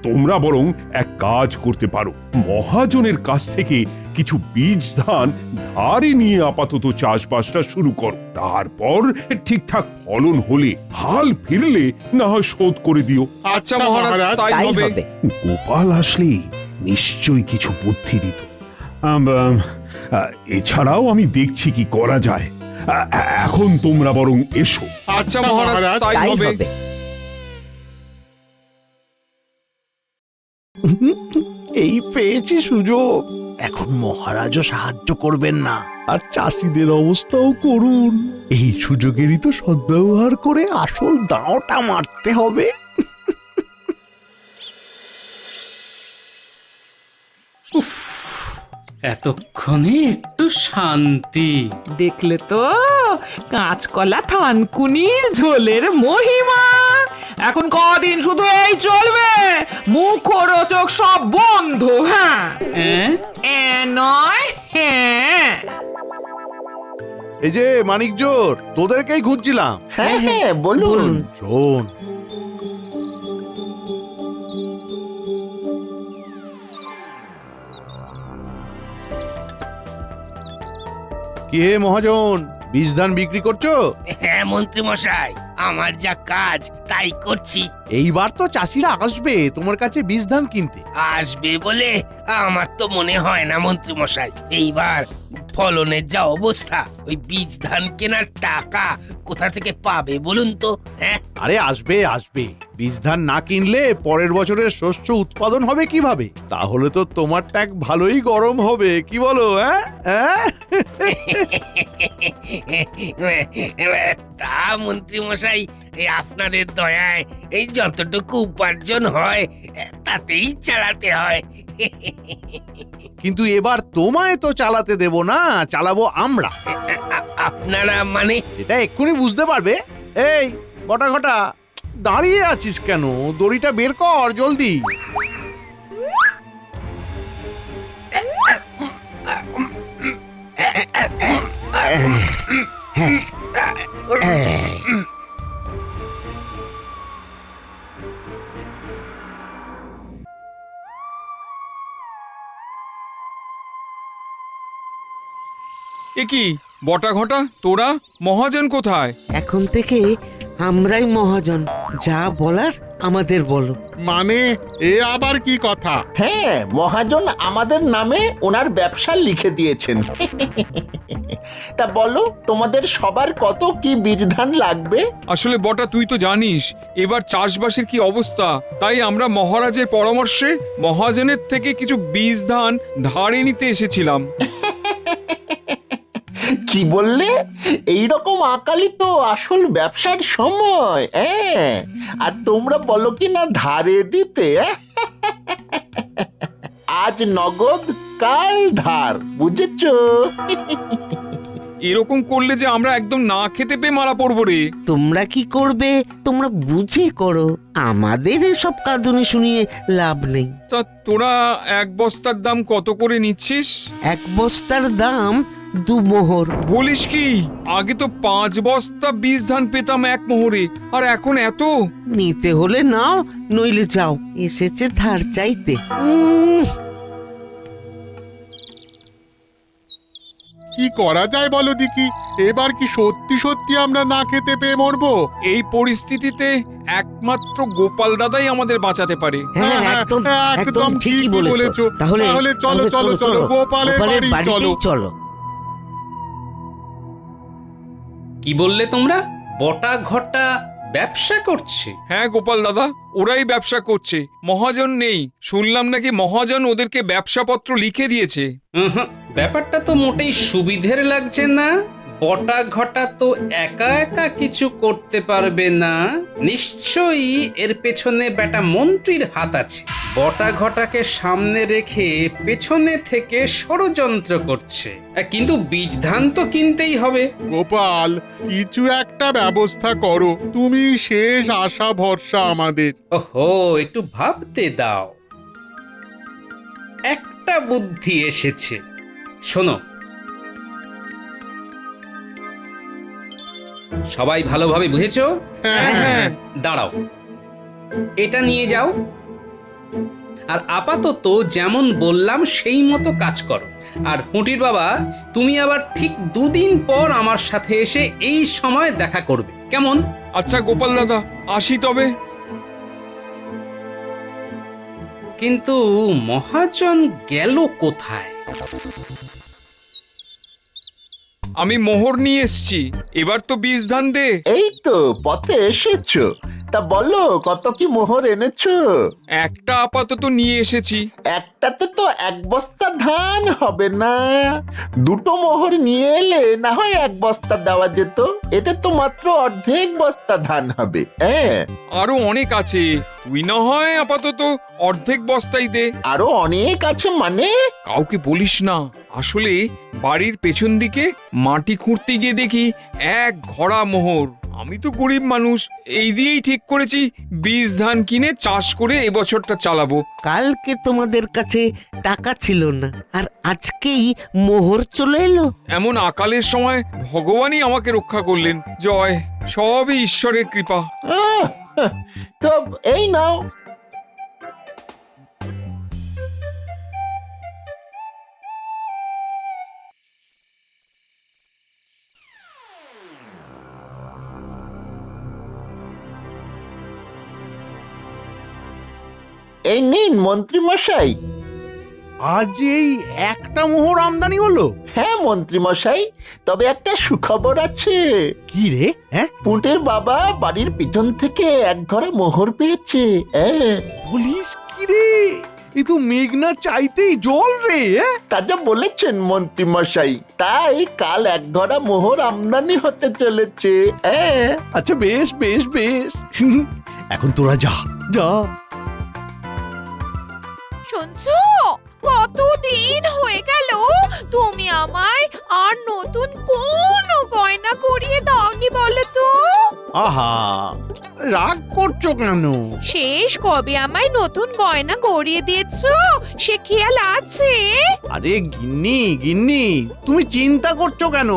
Speaker 2: তোমরা বরং এক কাজ করতে পারো, মহাজনের কাছ থেকে কিছু বীজ ধান ধারে নিয়ে আপাতত চাষবাসটা শুরু করো। তারপর ঠিকঠাক ফলন হলে, হাল ফিরলে না হয় শোধ করে দিও।
Speaker 16: আচ্ছা মহারাজ, তাই হবে।
Speaker 2: গোপাল আসলে নিশ্চয়ই কিছু বুদ্ধি দিত। এছাড়াও আমি দেখছি কি করা যায়। এখন তোমরা বরং এসো।
Speaker 16: আচ্ছা মহারাজ, তাই হবে।
Speaker 1: এই পেয়েছি সুযোগ, এখন মহারাজও সাহায্য করবেন না, আর চাষিদের অবস্থাও করুন। এই সুযোগেরই তো সদ্ব্যবহার করে আসল দাঁওটা মারতে হবে।
Speaker 3: উফ, এতক্ষণে একটু শান্তি।
Speaker 18: দেখলে তো কাঁচকলা থানকুনির ঝোলের মহিমা। এখন কদিন শুধু এই চলবে, মুখরোচক সব বন্ধ। হ্যাঁ নয় হ্যাঁ।
Speaker 1: এই যে মানিকজোর, তোদেরকেই খুঁজছিলাম।
Speaker 14: হ্যাঁ হ্যাঁ বলুন।
Speaker 1: শোন, কি হে মহাজন, বীজ ধান বিক্রি করছো?
Speaker 19: হ্যাঁ মন্ত্রী মশাই, আমার যা কাজ তাই করছি।
Speaker 1: এইবার তো চাষিরা আসবে তোমার কাছে বীজ ধান কিনতে।
Speaker 19: আসবে বলে আমার তো মনে হয় না মন্ত্রী মশাই। এইবার ফলনের যা অবস্থা, ওই বীজ ধান কেনার টাকা কোথা থেকে পাবে বলুন তো? হ্যাঁ
Speaker 1: আরে আসবে আসবে, বীজ ধান না কিনলে পরের বছরের শস্য উৎপাদন হবে কিভাবে? তাহলে তো তোমার ট্যাগ ভালোই গরম হবে, কি বলো?
Speaker 19: তা মন্ত্রী মশাই, আপনাদের দয়ায় এই যতটুকু উপার্জন হয় তাতেই চালাতে হয়।
Speaker 1: কিন্তু এবার তোমায় তো চালাতে দেব না, চালাবো আমরা।
Speaker 19: আপনারা মানে?
Speaker 1: সেটা এক্ষুনি বুঝতে পারবে। এই ঘটা ঘটা, দাঁড়িয়ে আছিস কেন? দড়িটা বের কর জলদি।
Speaker 16: এ কি বটা ঘটা তোরা মহাজন কোথায়?
Speaker 17: এখন থেকে আমরাই মহাজন, যা বলার আমাদের বলো।
Speaker 15: মানে এ আবার কি কথা?
Speaker 20: হ্যাঁ, মহাজন আমাদের নামে ওনার ব্যবসা লিখে দিয়েছেন। তা বলো, তোমাদের সবার কত কি বীজ ধান লাগবে?
Speaker 16: আসলে বটা তুই তো জানিস এবার চাষবাসের কি অবস্থা, তাই আমরা মহারাজের পরামর্শে মহাজনের থেকে কিছু বীজ ধান ধারে নিতে এসেছিলাম।
Speaker 20: কি বললে? এইরকম আকালি তো আসল ব্যবসার সময়। আর তোমরা বলো কি না ধারে দিতে? আজ নগদ, কাল ধার, বুঝেছো?
Speaker 16: এরকম করলে যে আমরা একদম না খেতে পেয়ে মারা পড়বো রে।
Speaker 17: তোমরা কি করবে তোমরা বুঝে করো, আমাদের এসব কাঁদুনি শুনিয়ে লাভ নেই।
Speaker 16: তা তোরা এক বস্তার দাম কত করে নিচ্ছিস?
Speaker 17: এক বস্তার দাম 2 মোহর।
Speaker 16: বলিস কি? আগে তো 5 বস্তা বীজ ধান পেতাম 1 মোহরে, আর এখন এত?
Speaker 17: নিতে হলে নাও, নইলে যাও। এসেছে ধার চাইতে।
Speaker 15: কি করা যায় বলো দেখি? এবার কি সত্যি সত্যি আমরা না খেতে পেয়ে মরবো?
Speaker 16: এই পরিস্থিতিতে একমাত্র গোপাল দাদাই আমাদের বাঁচাতে পারে।
Speaker 17: হ্যাঁ, একদম একদম ঠিকই বলেছো। তাহলে
Speaker 15: চলো চলো চলো, গোপালের বাড়ি চলো।
Speaker 3: কি বললে তোমরা? বটা ঘটা ব্যবসা করছে?
Speaker 16: হ্যাঁ গোপাল দাদা, ওরাই ব্যবসা করছে। মহাজন নেই, শুনলাম নাকি মহাজন ওদেরকে ব্যবসাপত্র লিখে দিয়েছে।
Speaker 3: ব্যাপারটা তো মোটেই সুবিধের লাগছে না। বটা ঘটা তো একা একা কিছু করতে পারবে না, নিশ্চয়ই এর পেছনে বেটা মন্ত্রীর হাত আছে। বটা ঘটাকে সামনে রেখে পেছনে থেকে ষড়যন্ত্র করছে। কিন্তু বীজ ধান তো কিনতেই হবে।
Speaker 15: গোপাল, কিছু একটা ব্যবস্থা করো, তুমি শেষ আশা ভরসা আমাদের।
Speaker 3: ওহো, একটু ভাবতে দাও। একটা বুদ্ধি এসেছে, শোনো। সবাই ভালোভাবে বুঝেছো? দাঁড়াও, এটা নিয়ে যাও, আর আপাতত যেমন বললাম সেই মতো কাজ করো। আর পুঁটির বাবা, তুমি আবার ঠিক 2 দিন পর আমার সাথে এসে এই সময় দেখা করবে, কেমন?
Speaker 16: আচ্ছা গোপাল দাদা, আসি তবে।
Speaker 3: কিন্তু মহাজন গেল কোথায়?
Speaker 16: আমি মোহর নিয়ে এসছি, এবার তো বীজ ধান দে।
Speaker 20: এই তো পথে এসেছো। তা বলো, কত কি মোহর এনেছো?
Speaker 16: একটা আপাতত নিয়ে এসেছি।
Speaker 20: একটাতে তো 1 বস্তা ধান হবে না, 2টো মোহর নিয়ে এলে না হয় 1 বস্তা দেওয়া যেত। এতে তো মাত্র অর্ধেক বস্তা ধান হবে।
Speaker 16: আরো অনেক আছে, তুই না হয় আপাতত অর্ধেক বস্তাই দে।
Speaker 20: আরো অনেক আছে মানে?
Speaker 16: কাউকে বলিস না। আসলে বাড়ির পেছন দিকে মাটি খুঁড়তে গিয়ে দেখি 1 ঘড়া মোহর। আমি তো গরিব মানুষ, এই দিয়েই ঠিক করেছি বীজ ধান কিনে চাষ করে এবছরটা চালাবো।
Speaker 17: কালকে তোমাদের কাছে টাকা ছিল না, আর আজকেই মোহর চলে এলো।
Speaker 16: এমন আকালের সময় ভগবানই আমাকে রক্ষা করলেন। জয়, সবই ঈশ্বরের কৃপা।
Speaker 20: তো এই নাও। এই নিন মন্ত্রী মশাই।
Speaker 1: আজ এই একটা মোহর আমদানি হলো?
Speaker 20: হ্যাঁ মন্ত্রী মশাই, তবে একটা সুখবর আছে।
Speaker 1: কি রে?
Speaker 20: পুঁটের বাবা বাড়ির পিছন থেকে 1 ঘড়া মোহর পেয়েছে।
Speaker 1: বলিস কি রে? এ তো মেঘনা চাইতেই জল রে।
Speaker 20: তা যা বলেছেন মন্ত্রী মশাই, তাই কাল 1 ঘড়া মোহর আমদানি হতে চলেছে।
Speaker 1: আচ্ছা বেশ বেশ বেশ, এখন তোরা যা যা।
Speaker 12: শুনছো, কতদিন হয়ে গেল তুমি আমায় আর নতুন কোন গয়না করিয়ে দাওনি বলো তো?
Speaker 1: আহা, রাগ করছো কেন?
Speaker 12: শেষ কবে আমায় নতুন গয়না গড়িয়ে দিয়েছো সে খেয়াল আছে?
Speaker 1: আরে গিন্নি গিন্নি, তুমি চিন্তা করছো কেন?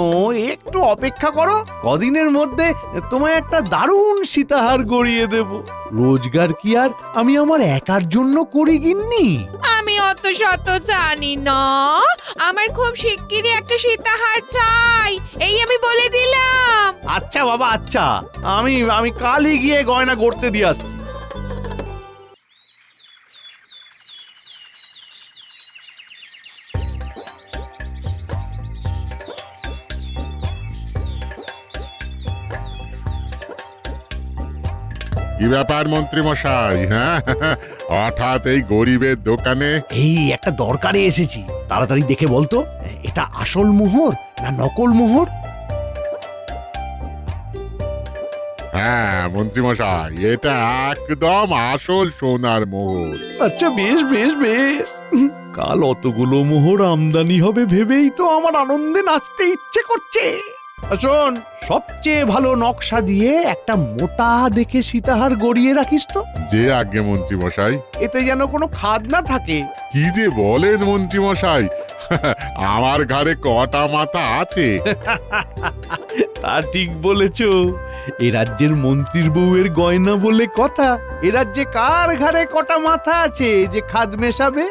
Speaker 1: একটু অপেক্ষা করো, কদিনের মধ্যে তোমায় একটা দারুণ সীতাহার গড়িয়ে দেব। রোজগার কি আর আমি আমার একার জন্য করি গিন্নি?
Speaker 12: আমি অত শত জানি না, আমার খুব শিগগিরই একটা সীতাহার চাই, এই আমি বলে দিলাম।
Speaker 1: আচ্ছা বাবা, আচ্ছা, আমি আমি কালই গিয়ে গয়না গড়তে দিয়ে আসছি।
Speaker 15: কি ব্যাপার মন্ত্রী মশাই? হ্যাঁ, হঠাৎ এই গরিবের দোকানে?
Speaker 1: এই একটা দরকারে এসেছি, তাড়াতাড়ি দেখে বলতো এটা আসল মোহর না নকল মোহর?
Speaker 15: হ্যাঁ মন্ত্রী মশাই, এটা একদম আসল সোনার মোহর।
Speaker 1: আচ্ছা বেশ বেশ বেশ, কাল অতগুলো মোহর আমদানি হবে ভেবেই তো আমার আনন্দে নাচতে ইচ্ছে করছে। শোন, সবচেয়ে ভালো নকশা দিয়ে একটা মোটা দেখে সীতাহার গড়িয়ে রাখিস তো।
Speaker 15: যে আজ্ঞে মন্ত্রী মশাই।
Speaker 1: এতে যেন কোনো খাদ না থাকে।
Speaker 15: কি যে বলেন মন্ত্রী মশাই, আমার ঘরে কটা মাথা আছে?
Speaker 1: তা ঠিক বলেছ, এ রাজ্যের মন্ত্রীর বউয়ের গয়না বলে কথা। এ রাজ্যে কার ঘরে কটা মাথা আছে যে খাদ মেশাবে?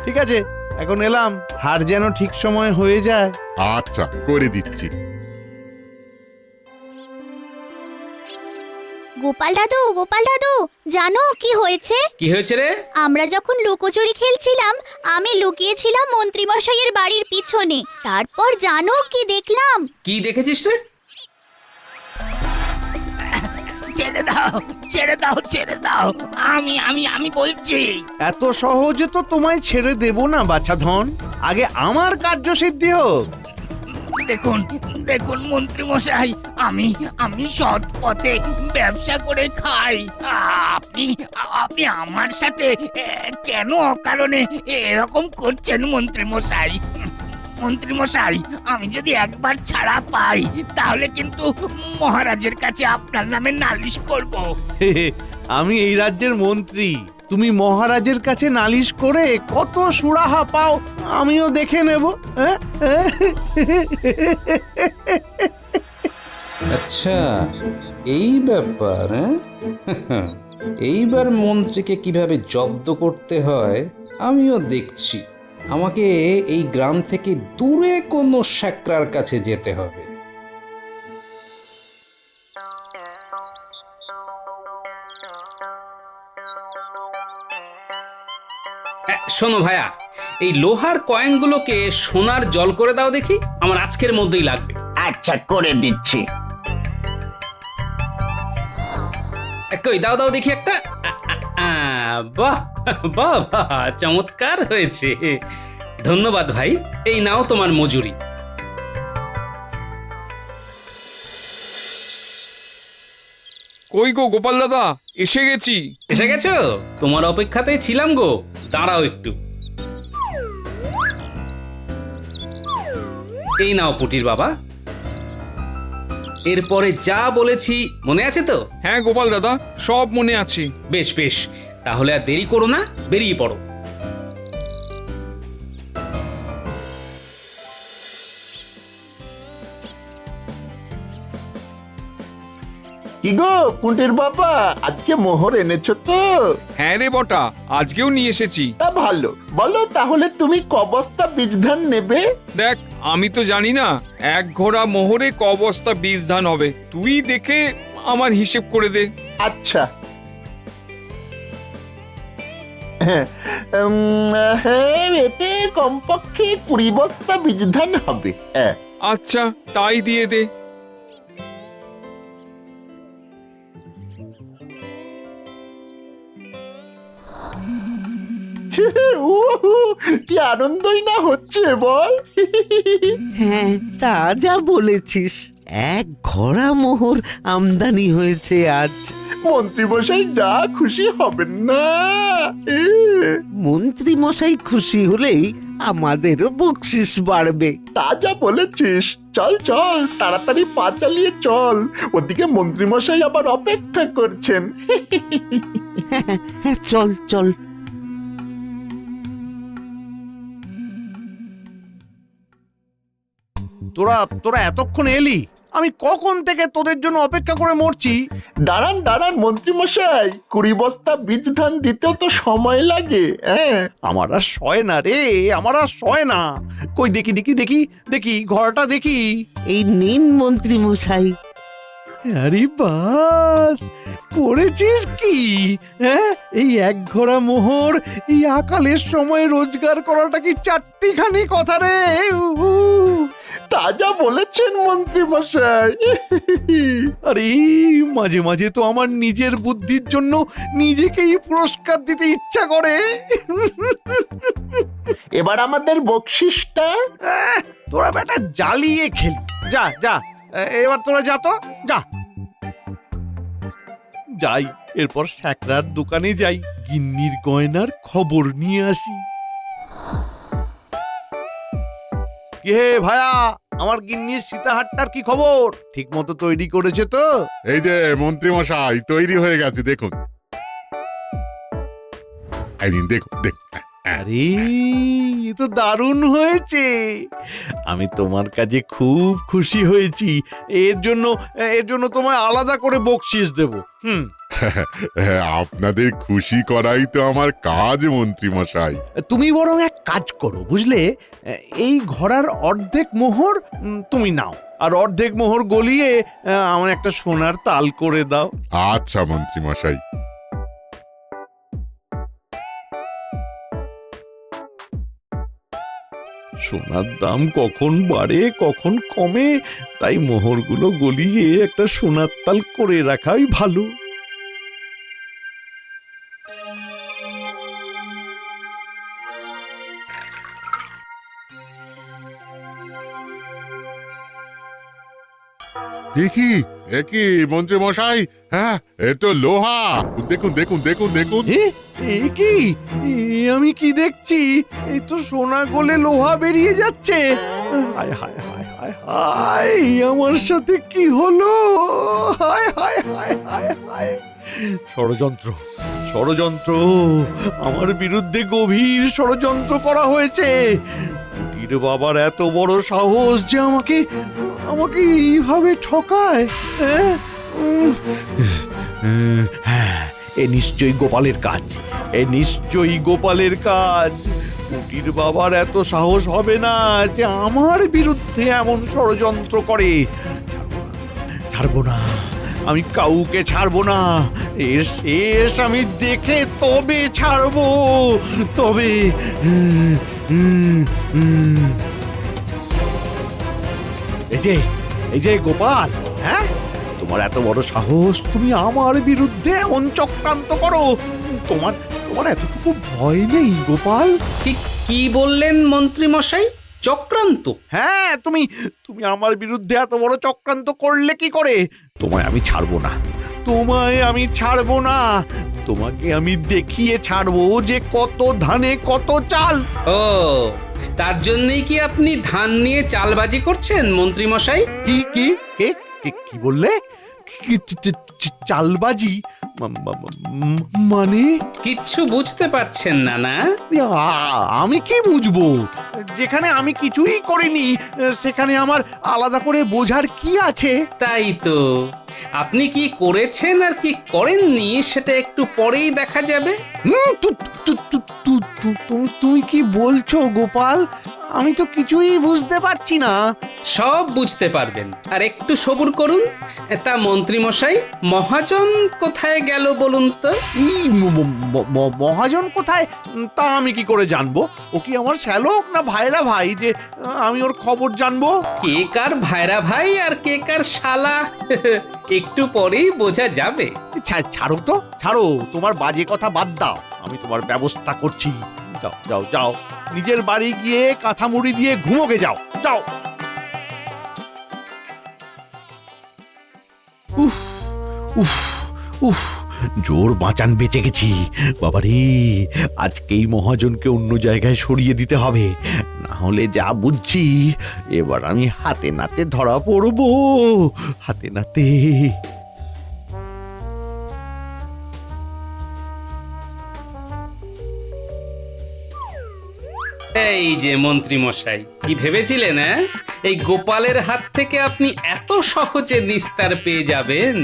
Speaker 1: ঠিক আছে, এখন এলাম, হার যেন ঠিক সময় হয়ে যায়।
Speaker 15: আচ্ছা, করে দিচ্ছি।
Speaker 21: গোপাল দাদু জানো কি হয়েছে?
Speaker 3: কি হয়েছে রে?
Speaker 21: আমরা যখন লুকোচুরি খেলছিলাম, আমি লুকিয়েছিলাম মন্ত্রী মশাইয়ের বাড়ির পিছনে। তারপর জানো কি দেখলাম?
Speaker 3: কি দেখেছিস রে?
Speaker 19: ছেড়ে দাও, ছেড়ে দাও, ছেড়ে দাও, আমি আমি আমি বলছি।
Speaker 1: এত সহজে তো তোমায় ছেড়ে দেব না বাছাধন, আগে আমার কার্যসিদ্ধি হোক।
Speaker 19: দেখুন দেখুন মন্ত্রী মশাই, আমি আমি সৎ পথে ব্যবসা করে খাই। আপনি আপনি আমার সাথে কেন অকারণে এরকম করছেন মন্ত্রী মশাই? মন্ত্রী মশাই, আমি যদি একবার ছাড়া পাই তাহলে কিন্তু মহারাজের কাছে আপনার নামে নালিশ করব।
Speaker 1: আমি এই রাজ্যের মন্ত্রী, তুমি মহারাজের কাছে নালিশ করে কত সুরাহা পাও আমিও দেখে নেব।
Speaker 3: আচ্ছা, এই ব্যাপার। এইবার মন্ত্রীকে কিভাবে জব্দ করতে হয় আমিও দেখছি। আমাকে এই গ্রাম থেকে দূরে কোনো শ্যাকরার কাছে যেতে হবে। শোনো ভাইয়া, এই লোহার কয়েনগুলোকে সোনার জল করে দাও দেখি, আমার আজকের মধ্যেই লাগবে।
Speaker 20: আচ্ছা, করে দিচ্ছি।
Speaker 3: কই দাও দাও দেখি একটা। বাহ বাহ বাহ, চমৎকার হয়েছে, ধন্যবাদ ভাই। এই নাও তোমার মজুরি।
Speaker 16: কই গো গোপাল দাদা, এসে গেছি।
Speaker 3: এসে গেছো? তোমার অপেক্ষাতেই ছিলাম গো, দাঁড়াও একটু। এই নাও পুটির বাবা, এরপরে যা বলেছি মনে আছে তো?
Speaker 16: হ্যাঁ গোপাল দাদা, সব মনে আছে।
Speaker 3: বেশ বেশ, তাহলে আর দেরি করো না, বেরিয়ে পড়ো।
Speaker 20: কি গো পুঁটির বাবা, আজকে মোহর এনেছো তো?
Speaker 16: হ্যাঁ রে বটা, আজকেও নিয়ে এসেছি।
Speaker 20: তা ভালো, বলো তাহলে তুমি ক বস্তা বীজ ধান নেবে?
Speaker 16: দেখ, আমি তো জানি না এক ঘোড়া মোহরে ক বস্তা বীজ ধান হবে, তুই দেখে আমার হিসেব করে দে।
Speaker 20: আচ্ছা, হ্যাঁ, এতে কমপক্ষে 20 বস্তা বীজ ধান হবে।
Speaker 16: আচ্ছা, তাই দিয়ে দে।
Speaker 20: কি আনন্দই না হচ্ছে বল।
Speaker 17: হ্যাঁ, তা যা বলেছিস, এক ঘোড়া মোহর আমদানি হয়েছে আজ।
Speaker 20: মন্ত্রী মশাই যা খুশি হবেন না।
Speaker 17: মন্ত্রী মশাই খুশি হলেই আমাদেরও বকশিস বাড়বে।
Speaker 20: তা যা বলেছিস, চল চল তাড়াতাড়ি পা চালিয়ে চল, ওদিকে মন্ত্রী মশাই আবার অপেক্ষা করছেন।
Speaker 17: হ্যাঁ, চল চল।
Speaker 1: তোরা তোরা এতক্ষণ এলি? আমি কখন থেকে তোদের জন্য অপেক্ষা করে মরছি।
Speaker 20: দাঁড়ান দাঁড়ান মন্ত্রী মশাই, 20 বস্তা বীজ ধান দিতেও তো সময় লাগে। হ্যাঁ,
Speaker 1: আমার আর সয় না রে, আমার আর সয় না। কই দেখি দেখি দেখি দেখি ঘরটা দেখি।
Speaker 17: এই নিন মন্ত্রী মশাই।
Speaker 1: আরে বাস, করেছিস কি? হ্যাঁ, এই এক ঘোড়া মোহর এই আকালের সময় রোজগার করাটা কি চারটিখানি কথা রে?
Speaker 20: তাজা বলেছেন মন্ত্রী মশাই।
Speaker 1: আরে মাঝে মাঝে তো আমার নিজের বুদ্ধির জন্য নিজেকেই পুরস্কার দিতে ইচ্ছা করে।
Speaker 20: এবার আমাদের বকশিসটা।
Speaker 1: তোরা বেটা জ্বালিয়ে খেলি। যা যা, এবার তোরা যা তো, যা। যাই, এরপর শ্যাকরার দোকানে যাই, গিন্নির গয়নার খবর নিয়ে আসি। কে ভায়া, আমার গিন্নির সীতাহারটার কি খবর? ঠিক মতো তৈরি করেছে তো?
Speaker 15: এই যে মন্ত্রী মশাই তৈরি হয়ে গেছে, দেখুন। এই নিন, দেখুন দেখুন।
Speaker 1: আরে এ তো দারুণ হয়েছে। আমি তোমার কাজে খুব খুশি হয়েছি। এর জন্য তোমায় আলাদা করে বকশিস দেব।
Speaker 15: আপনাদের খুশি করাই তো আমার কাজ মন্ত্রী মশাই।
Speaker 1: তুমি বরং এক কাজ করো, বুঝলে, এই ঘোড়ার অর্ধেক মোহর তুমি নাও, আর অর্ধেক মোহর গলিয়ে আমার একটা সোনার তাল করে দাও।
Speaker 15: আচ্ছা মন্ত্রী মশাই।
Speaker 1: সোনার দাম কখন বাড়ে কখন কমে, তাই মোহরগুলো গলিয়ে একটা সোনার তাল করে রাখাই ভালো।
Speaker 15: দেখি দেখি মন্ত্রী মশাই, হ্যাঁ এ তো লোহা। দেখুন দেখুন দেখুন দেখুন।
Speaker 1: এ কি? আমি কি দেখছি? এই তো সোনা গলে লোহা বেরিয়ে যাচ্ছে। হায় হায় হায় হায় হায়, আমার সাথে কি হলো? হায় হায় হায় হায় হায়। ষড়যন্ত্র, ষড়যন্ত্র, আমার বিরুদ্ধে গভীর ষড়যন্ত্র করা হয়েছে। কুটির বাবার এত বড় সাহস যে আমাকে এইভাবে ঠকায়। হ্যাঁ, এ নিশ্চয়ই গোপালের কাজ, এ নিশ্চয়ই গোপালের কাজ। কুটির বাবার এত সাহস হবে না যে আমার বিরুদ্ধে এমন ষড়যন্ত্র করে। ছাড়বো না, আমি কাউকে ছাড়বো না। এর শেষ আমি দেখে তবে ছাড়বো, তবে। এই যে গোপাল, হ্যাঁ, তোমার এত বড় সাহস, তুমি আমার বিরুদ্ধে চক্রান্ত করো। তোমার এতটুকু ভয় নেই গোপাল?
Speaker 3: কি বললেন মন্ত্রী মশাই? চক্রান্ত?
Speaker 1: হ্যাঁ, তুমি আমার বিরুদ্ধে এত বড় চক্রান্ত করলে কি করে? তোমায় আমি ছাড়বো না, তোমায় আমি ছাড়বো না। তোমাকে আমি দেখিয়ে ছাড়বো যে কত ধানে কত চাল।
Speaker 3: ও, তার জন্যই কি আপনি ধান নিয়ে চালবাজি করছেন মন্ত্রী মশাই?
Speaker 1: কি কি কি বললে? চালবাজি মানে?
Speaker 3: কিচ্ছু বুঝতে পারছেন না? না,
Speaker 1: আমি কি বুঝবো? যেখানে আমি কিছুই করিনি সেখানে আমার আলাদা করে বোঝার কি আছে?
Speaker 3: তাই তো, আপনি কি করেছেন আর কি করেননি সেটা একটু পরেই দেখা যাবে।
Speaker 1: তুমি কি বলছো গোপাল? আমি তো কিছুই বুঝতে পারছি না।
Speaker 3: সব বুঝতে পারবেন, আর একটু সবুর করুন। তা মন্ত্রী মশাই, মহাজন কোথায় গেল বলুন তো?
Speaker 1: মহাজন কোথায় তা আমি কি করে জানবো? ও কি আমার শ্যালক না ভাইরা ভাই যে আমি ওর খবর জানবো?
Speaker 3: কে কার ভাইরা ভাই আর কে কার শালা একটু পরেই বোঝা যাবে।
Speaker 1: ছাড়ো তো, ছাড়ো, তোমার বাজে কথা বাদ দাও, আমি তোমার ব্যবস্থা করছি। যাও যাও যাও, নিজের বাড়ি গিয়ে কাঁথা মুড়ি দিয়ে ঘুমোগে যাও, যাও। উফ উফ উফ, জোর বাঁচান বেঁচে গেছি। বাবারে, আজকেই মহাজনকে অন্য জায়গায় সরিয়ে দিতে হবে, না হলে যা বুঝছি এবার আমি হাতে নাতে ধরা পড়বো, হাতে নাতে।
Speaker 3: এই যে মন্ত্রী মশাই, কি ভেবেছিলেন এই গোপালের হাত থেকে আপনি এত সহজে নিস্তার পেয়ে যাবেন?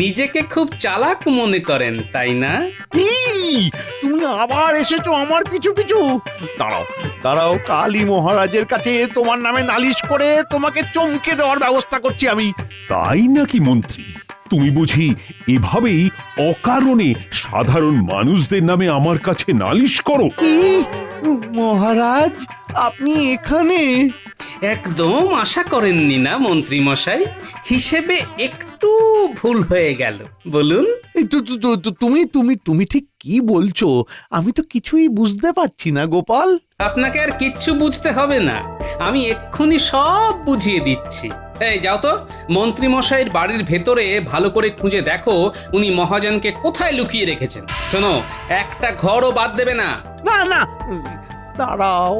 Speaker 3: নিজেকে খুব চালাক মনে করেন তাই না?
Speaker 1: তুমি আবার এসেছো আমার পিছু পিছু। দাঁড়াও দাঁড়াও, কালী মহারাজের কাছে তোমার নামে নালিশ করে তোমাকে চমকে দেওয়ার ব্যবস্থা করছি আমি।
Speaker 2: তাই নাকি মন্ত্রী? তুমি বুঝি এভাবেই অকারণে সাধারণ মানুষদের নামে আমার কাছে নালিশ করো?
Speaker 1: কি মহারাজ, আপনি এখানে?
Speaker 3: একদম আশা করেননি না মন্ত্রী মশাই? হিসেবে একটু ভুল হয়ে গেল। বলুন।
Speaker 1: তুমি তুমি তুমি ঠিক কি বলছো? আমি তো কিছুই বুঝতে পারছি না গোপাল।
Speaker 3: আপনাকে আর কিচ্ছু বুঝতে হবে না, আমি এক্ষুনি সব বুঝিয়ে দিচ্ছি। এই যাও তো, মন্ত্রী মশাইয়ের বাড়ির ভেতরে ভালো করে খুঁজে দেখো উনি মহাজনকে কোথায় লুকিয়ে রেখেছেন। শোনো, একটা ঘরও বাদ দেবে না।
Speaker 1: না না, দাঁড়াও।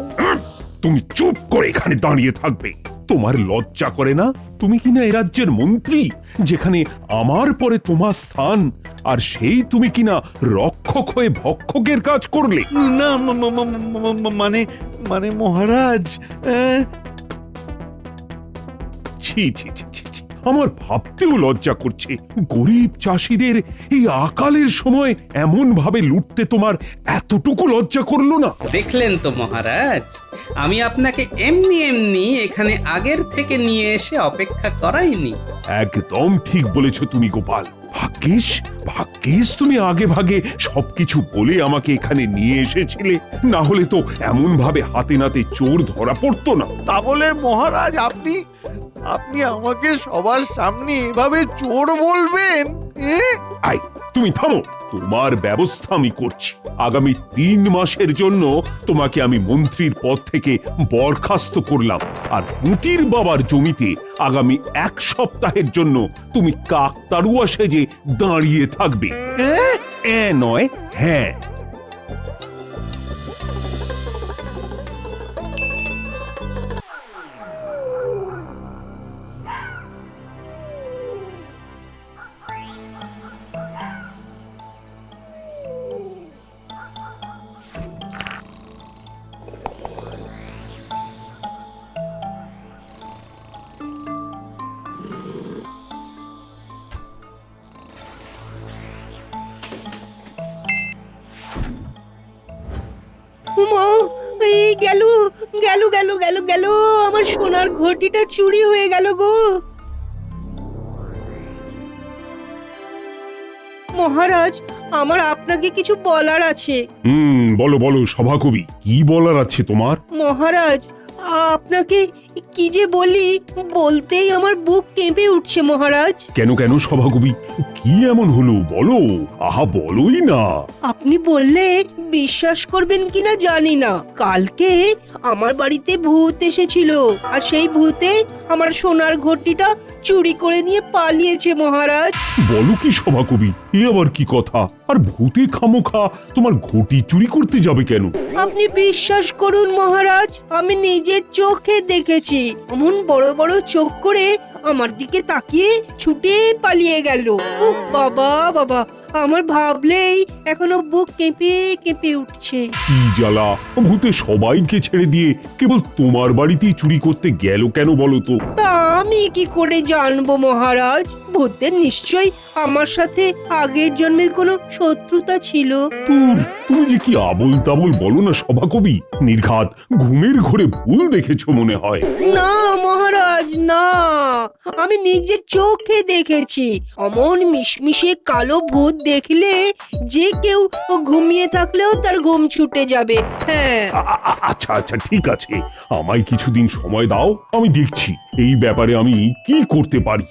Speaker 2: তুমি চুপ করে এখানে দাঁড়িয়ে থাকবে। তোমার লজ্জা করে না? তুমি কিনা এ রাজ্যের মন্ত্রী, যেখানে আমার পরে তোমার স্থান, আর সেই তুমি কিনা রক্ষক হয়ে ভক্ষকের কাজ করলে।
Speaker 1: না মানে মানে মহারাজ,
Speaker 2: ছি ছি ছি ছি ছি, আমার ভাবতেও লজ্জা করছে। গরিব চাষিদের এই আকালের সময় এমন ভাবে লুটতে তোমার এতটুকু লজ্জা করলো না?
Speaker 3: দেখলেন তো মহারাজ, আমি আপনাকে এমনি এমনি এখানে আগের থেকে নিয়ে এসে অপেক্ষা করাইনি।
Speaker 2: একদম ঠিক বলেছো তুমি গোপাল। ভাগ্যিস ভাগ্যিস তুমি আগে ভাগে সবকিছু বলে আমাকে এখানে নিয়ে এসেছিলে, না হলে তো এমন ভাবে হাতে নাতে চোর ধরা পড়তো না।
Speaker 1: তা বলে মহারাজ আপনি আপনি আমাকে সবার সামনে এভাবে চোর বলবেন?
Speaker 2: আই, তুমি থামো, তোমার ব্যবস্থা আমি করছি। আগামী 3 মাসের জন্য তোমাকে আমি মন্ত্রীর পদ থেকে বরখাস্ত করলাম, আর মুটির বাবার জমিতে আগামী 1 সপ্তাহের জন্য তুমি কাকতাড়ুয়া সেজে দাঁড়িয়ে থাকবে। নয় হ্যাঁ।
Speaker 7: মা, এই গেল গেল গেল গেল গেল, আমার সোনার ঘটিটা চুরি হয়ে গেল গো। মহারাজ, আমার আপনাকে কিছু বলার আছে।
Speaker 2: বলো বলো সভাকবি, কি বলার আছে তোমার?
Speaker 7: মহারাজ, আপনাকে কি যে বলি, বলতেই আমার বুক কেঁপে উঠছে মহারাজ।
Speaker 2: কেন কেন সভাকবি, কি এমন হলো বলো? আহা বলোই না।
Speaker 7: আপনি বললে বিশ্বাস করবেন কিনা জানি না, কালকে আমার বাড়িতে ভূত এসেছিল, আর সেই ভূতে আমার সোনার ঘটিটা চুরি করে নিয়ে পালিয়েছে মহারাজ।
Speaker 2: বলো কি সভাকবি, এ আবার কি কথা? আর ভূতে খামোখা তোমার ঘটি চুরি করতে যাবে কেন?
Speaker 7: আপনি বিশ্বাস করুন মহারাজ, আমি নিজের চোখে দেখেছি। অমন বড় বড় চোখ করে আমার দিকে তাকিয়ে ছুটে পালিয়ে গেল। উফ, বাবা বাবা, আমার ভাবলেই এখনো বুক কেঁপে কেঁপে উঠছে।
Speaker 2: কি জ্বালা, ভূতে সবাইকে ছেড়ে দিয়ে কেবল তোমার বাড়িতেই চুরি করতে গেল কেন বলো তো?
Speaker 7: তা আমি কি করে জানবো মহারাজ? ভূতের নিশ্চয়ই আমার সাথে আগের জন্মের কোনো শত্রুতা ছিল।
Speaker 2: তুমি যে কি আবোল তাবোল বলো না সভাকবি, নির্ঘাত ঘুমের ঘোরে ভুল দেখেছো মনে হয়।
Speaker 7: না মহারাজ, না, আমি নিজের চোখে দেখেছি। অমন মিশমিশে কালো ভূত দেখলে যে কেউ ঘুমিয়ে থাকলেও তার ঘুম ছুটে যাবে। হ্যাঁ।
Speaker 2: আচ্ছা আচ্ছা ঠিক আছে, আমায় কিছুদিন সময় দাও, আমি দেখছি এই ব্যাপারে আমি কি করতে পারি।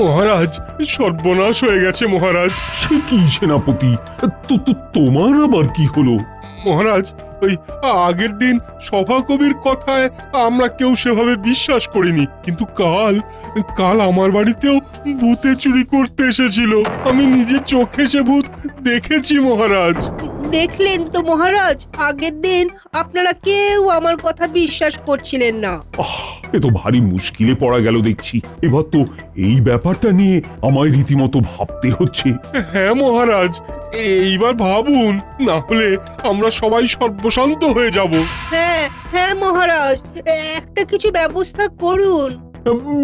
Speaker 6: মহারাজ, সর্বনাশ হয়ে গেছে মহারাজ।
Speaker 2: সে কি সেনাপতি, তোমার আবার কি হলো?
Speaker 6: মহারাজ, ওই আগের দিন সভাকবির কথায় আমরা কেউ সেভাবে বিশ্বাস করিনি, কিন্তু কাল কাল আমার বাড়িতেও ভূতে চুরি করতে এসেছিল। আমি নিজের চোখে সে ভূত দেখেছি মহারাজ।
Speaker 7: দেখলেন তো মহারাজ, আগের দিন আপনারা কেউ আমার কথা বিশ্বাস করছিলেন না।
Speaker 2: এ তো ভারী মুশকিলে পড়া গেল দেখছি। এবার তো এই ব্যাপারটা নিয়ে আমায় রীতিমতো ভাবতে হচ্ছে।
Speaker 6: হ্যাঁ মহারাজ, এইবার ভাবুন, না হলে আমরা সবাই সর্বশান্ত হয়ে যাব।
Speaker 7: হ্যাঁ হ্যাঁ মহারাজ, একটা কিছু ব্যবস্থা করুন।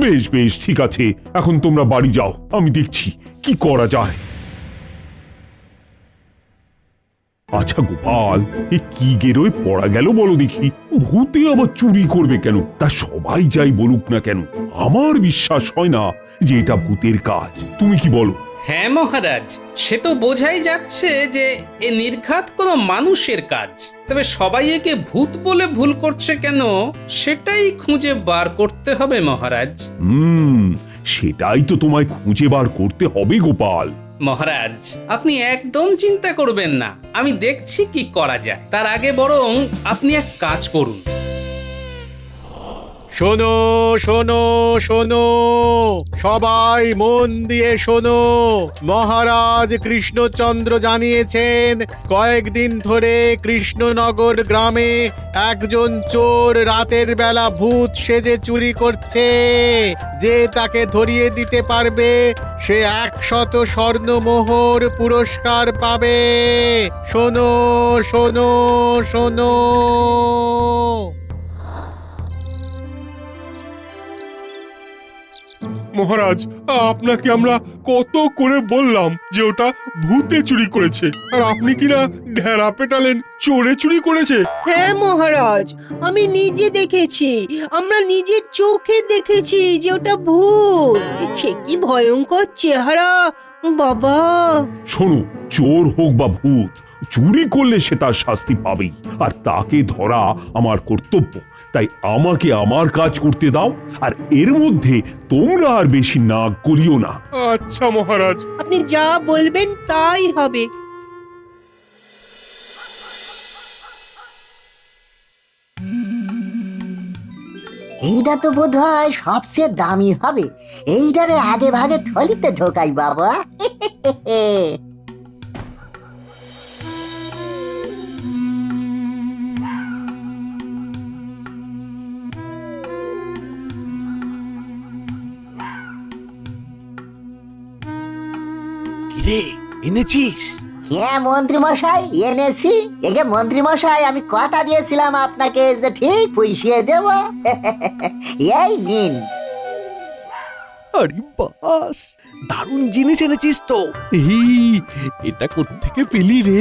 Speaker 2: বেশ বেশ, ঠিক আছে, এখন তোমরা বাড়ি যাও, আমি দেখছি কি করা যায়। আচ্ছা গোপাল, এ কি গেরোয় পড়া গেল বলো দেখি? ভূতে আবার চুরি করবে কেন? তা সবাই যাই বলুক না কেন, আমার বিশ্বাস হয় না যে এটা ভূতের কাজ। তুমি কি বলো?
Speaker 3: হ্যাঁ মহারাজ, সে তো বোঝাই যাচ্ছে যে এ নির্ঘাত কোনো মানুষের কাজ। তবে সবাই একে ভূত বলে ভুল করছে কেন, সেটাই খুঁজে বার করতে হবে মহারাজ।
Speaker 2: সেটাই তো তোমায় খুঁজে বার করতে হবে গোপাল।
Speaker 3: মহারাজ, আপনি একদম চিন্তা করবেন না, আমি দেখছি কি করা যায়। তার আগে বরং আপনি এক কাজ করুন।
Speaker 9: শোনো শোনো শোনো, সবাই মন দিয়ে শোনো। মহারাজ কৃষ্ণচন্দ্র জানিয়েছেন, কয়েকদিন ধরে কৃষ্ণনগর গ্রামে একজন চোর রাতের বেলা ভূত সেজে চুরি করছে। যে তাকে ধরিয়ে দিতে পারবে সে 100 স্বর্ণমোহর পুরস্কার পাবে। শোনো শোনো শোনো।
Speaker 6: মহারাজ, আপনাকে আমরা কত করে বললাম যে ওটা ভূতে চুরি করেছে, আর আপনি কিনা ঢেরা পেটালেন চোরে চুরি করেছে।
Speaker 7: হ্যাঁ মহারাজ, আমি নিজে দেখেছি, আমরা নিজের চোখে দেখেছি যে ওটা ভূত। সে কি ভয়ঙ্কর চেহারা বাবা!
Speaker 2: শোনো, চোর হোক বা ভূত, চুরি করলে সে তার শাস্তি পাবেই, আর তাকে ধরা আমার কর্তব্য। তাই আমাকে আমার কাজ করতে দাও, আর এর মধ্যে তোমরা আর বেশি নাক গলিও না।
Speaker 6: আচ্ছা মহারাজ,
Speaker 7: আপনি যা বলবেন তাই হবে।
Speaker 14: এইটা তো বোধ হয় সবচেয়ে দামি হবে। এইটারে আগে ভাগে থলিতে ঢোকাই বাবা।
Speaker 1: কিরে, এনেছিস?
Speaker 14: হ্যাঁ মন্ত্রী মশাই, এনেছি। একে মন্ত্রী মশাই, আমি কথা দিয়েছিলাম আপনাকে যে ঠিক পুষিয়ে দেব। এই নিন।
Speaker 1: আরে বাস, দারুণ জিনিস এনেছিস তো। এটা কোত্থেকে পেলি রে?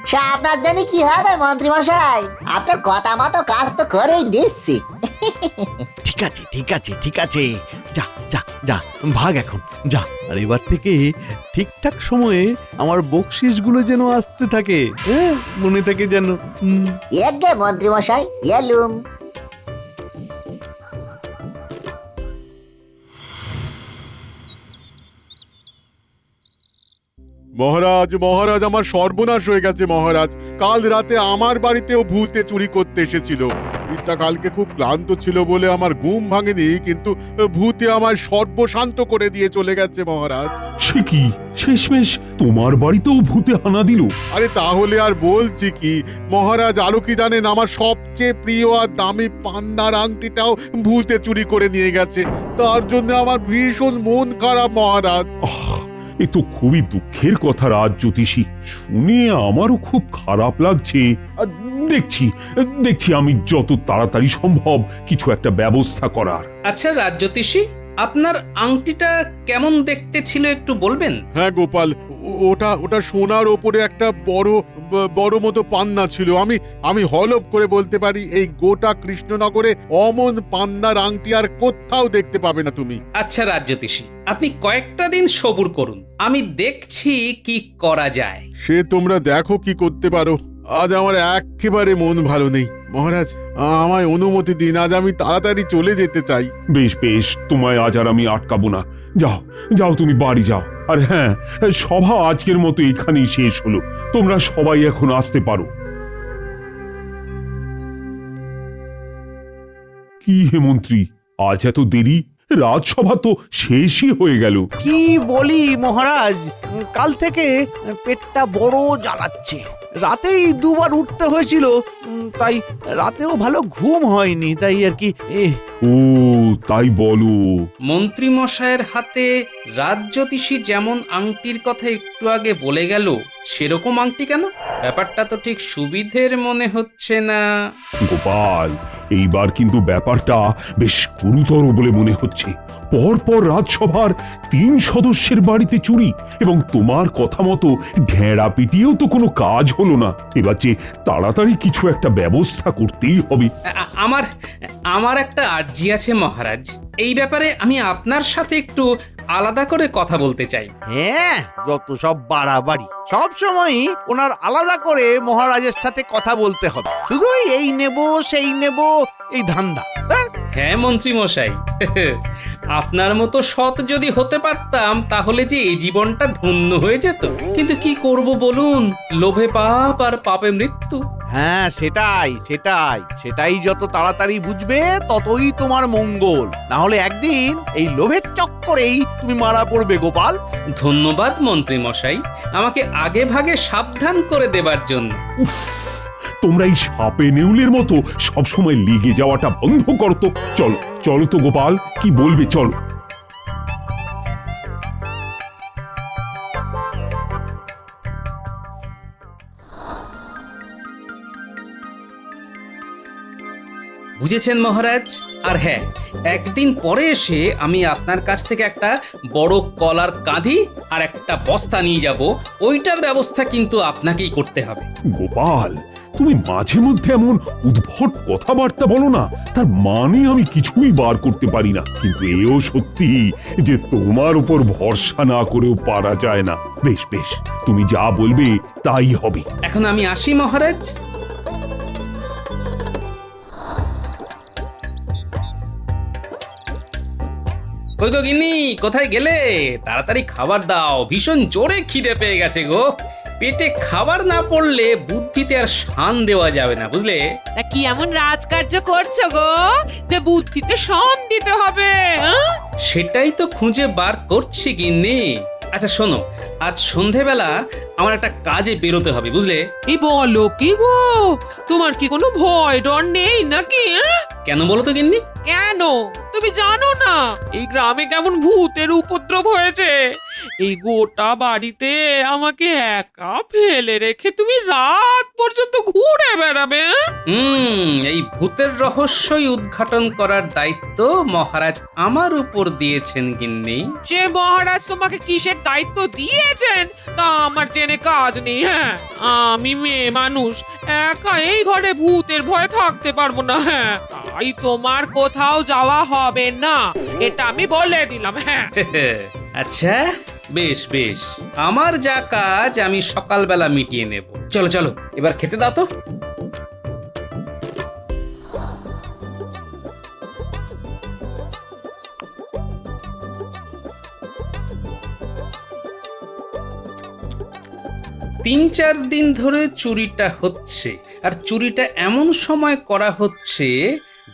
Speaker 14: সে আপনার জানি কি হবে মন্ত্রী মশাই, আপনার কথা মতো কাজ তো করেই দিচ্ছি।
Speaker 1: ঠিক আছে ঠিক আছে ঠিক আছে, যা যা যা, ভাগ এখন, যা। আর এবার থেকে ঠিকঠাক সময়ে আমার বকশিসগুলো যেন আসতে থাকে, হ্যাঁ, মনে থাকে যেন।
Speaker 14: এগে মন্ত্রী মশাই, এলুম।
Speaker 15: মহারাজ মহারাজ, আমার সর্বনাশ হয়ে গেছে মহারাজ। কাল রাতে আমার বাড়িতেও ভূতে চুরি করতে এসেছিল। এটা কালকে খুব ক্লান্ত ছিল বলে আমার ঘুম ভাঙেনি, কিন্তু ভূতে আমার সর্বশান্ত করে দিয়ে চলে গেছে মহারাজ।
Speaker 2: সে কি, শেষমেশ তোমার বাড়িতেও ভূতে হানা দিল?
Speaker 15: আরে তাহলে আর বলছি কি মহারাজ, আরো কি জানেন, আমার সবচেয়ে প্রিয় আর দামি পান্নার আংটিটাও ভূতে চুরি করে নিয়ে গেছে। তার জন্য আমার ভীষণ মন খারাপ মহারাজ।
Speaker 2: এ তো খুবই দুঃখের কথা রাজ জ্যোতিষী, শুনে আমারও খুব খারাপ লাগছে। দেখছি দেখছি আমি যত তাড়াতাড়ি সম্ভব কিছু একটা ব্যবস্থা করার।
Speaker 3: আচ্ছা রাজজ্যোতিষী, আপনার আংটিটা কেমন দেখতে ছিল একটু বলবেন?
Speaker 15: হ্যাঁ গোপাল, ওটা ওটা সোনার ওপরে একটা বড় মতো পান্না ছিল। আমি হলফ করে বলতে পারি এই গোটা কৃষ্ণনগরে অমন পান্নার আংটি আর কোথাও দেখতে পাবে না তুমি।
Speaker 3: আচ্ছা রাজজ্যোতিষী, আপনি কয়েকটা দিন সবুর করুন, আমি দেখছি কি করা যায়।
Speaker 15: সে তোমরা দেখো কি করতে পারো। আজ আমার একেবারে মন ভালো নেই মহারাজ, আমায় অনুমতি দিন, আজ আমি তাড়াতাড়ি চলে যেতে চাই।
Speaker 2: বেশ বেশ, তোমায় আজ আর আমি আটকাবো না। যাও যাও, তুমি বাড়ি যাও। আর হ্যাঁ, সভা আজকের মতো এখানেই শেষ হলো, তোমরা সবাই এখন আসতে পারো। কি হে মন্ত্রী, আজ এত দেরি? রাজসভা তো শেষই হয়ে গেল।
Speaker 1: কি বলি মহারাজ, কাল থেকে পেটটা বড় জ্বালাচ্ছে। রাতেই দুবার উঠতে হয়েছিল, তাই রাতেও ভালো ঘুম হয়নি, তাই আর কি।
Speaker 2: ও তাই বলো।
Speaker 3: মন্ত্রী মশাইয়ের হাতে রাজজ্যোতিষী যেমন আংটির কথা একটু আগে বলে গেল, সেরকম আংটি কেন? ব্যাপারটা তো ঠিক সুবিধের মনে হচ্ছে না।
Speaker 2: গোপাল, এইবার কিন্তু ব্যাপারটা বেশ গুরুতর বলে মনে হচ্ছে। পরপর রাজসভার 3 সদস্যের বাড়িতে চুরি, এবং তোমার কথা মতো ঢেঁড়া পিটিয়েও তো কোনো কাজ হলো না। এবার যে তাড়াতাড়ি কিছু একটা ব্যবস্থা করতেই হবে।
Speaker 3: আমার একটা আর্জি আছে মহারাজ। এই ব্যাপারে আমি আপনার সাথে একটু আলাদা করে কথা বলতে চাই।
Speaker 1: হ্যাঁ, যত সব বাড়াবাড়ি। সব সময়ই ওনার আলাদা করে মহারাজের সাথে কথা বলতে হবে। শুধু এই নেব সেই নেব, এই ধান্দা।
Speaker 3: হ্যাঁ মন্ত্রী মশাই, আপনার মতো সৎ যদি হতে পারতাম তাহলে যে এই জীবনটা ধন্য হয়ে যেত। কিন্তু কি করব বলুন, লোভে পাপ আর পাপে মৃত্যু।
Speaker 1: হ্যাঁ, সেটাই যত তাড়াতাড়ি বুঝবে ততই তোমার মঙ্গল। না হলে একদিন এই লোভের চক্করেই তুমি মারা পড়বে গোপাল।
Speaker 3: ধন্যবাদ মন্ত্রী মশাই, আমাকে আগে ভাগে সাবধান করে দেবার জন্য।
Speaker 2: তোমরা এই সাপে নেউলের মতো সবসময় লেগে যাওয়াটা বন্ধ করো তো। চলো চলো তো গোপাল, কি বলবে চলো।
Speaker 3: বুঝেছেন মহারাজ? আর হ্যাঁ, একদিন পরে এসে আমি আপনার কাছ থেকে একটা বড় কলার কাঁধি আর একটা বস্তা নিয়ে যাব। ওইটার ব্যবস্থা কিন্তু আপনাকেই করতে হবে।
Speaker 2: গোপাল, তুমি মাঝে মধ্যে এমন উদ্ভট কথাবার্তা বলো না, তার মানে আমি কিছুই বার করতে পারি না। কিন্তু এও সত্যি যে তোমার উপর ভরসা না করেও পারা যায় না। বেশ বেশ, তুমি যা বলবে তাই হবে।
Speaker 3: এখন আমি আসি মহারাজ। কই গো গিন্নি, কোথায় গেলে? তাড়াতাড়ি খাবার দাও, ভীষণ জোরে খিদে পেয়ে গেছে গো। পেটে খাবার না পড়লে বুদ্ধিতে আর শান দেওয়া যাবে না, বুঝলে?
Speaker 12: তা কি এমন রাজকার্য করছো গো যে বুদ্ধিতে শান দিতে হবে?
Speaker 3: সেটাই তো খুঁজে বার করছি গিন্নি। আচ্ছা শোনো, আজ সন্ধেবেলা আমার একটা কাজে বেরোতে হবে, বুঝলে?
Speaker 18: এই বলো কি গো, তোমার কি কোনো ভয় ডর নেই নাকি?
Speaker 3: কেন বলো তো গিন্নি?
Speaker 18: কেন তুমি জানো না এই গ্রামে কেমন ভূতের উপদ্রব হয়েছে? এই গোটা বাড়িতে আমাকে একা ফেলে রেখে তুমি রাত পর্যন্ত ঘুরে বেড়াবে?
Speaker 3: এই ভূতের রহস্যই উদ্ঘাটন করার দায়িত্ব মহারাজ আমার উপর দিয়েছেন গিন্নি।
Speaker 18: যে মহারাজ তোমাকে কিসের দায়িত্ব দিয়েছেন তা আমার জেনে কাজ নেই। হ্যাঁ, আমি মেয়ে মানুষ, একা এই ঘরে ভূতের ভয়ে থাকতে পারবো না। হ্যাঁ, তাই তোমার কোথাও যাওয়া হবে না, এটা আমি বলে দিলাম। হ্যাঁ।
Speaker 3: আচ্ছা বেশ বেশ, আমার যা কাজ আমি সকালবেলা মিটিয়ে নেব। চলো চলো, এবার খেতে দাও তো। তিন চার দিন ধরে চুরিটা হচ্ছে, আর চুরিটা এমন সময় করা হচ্ছে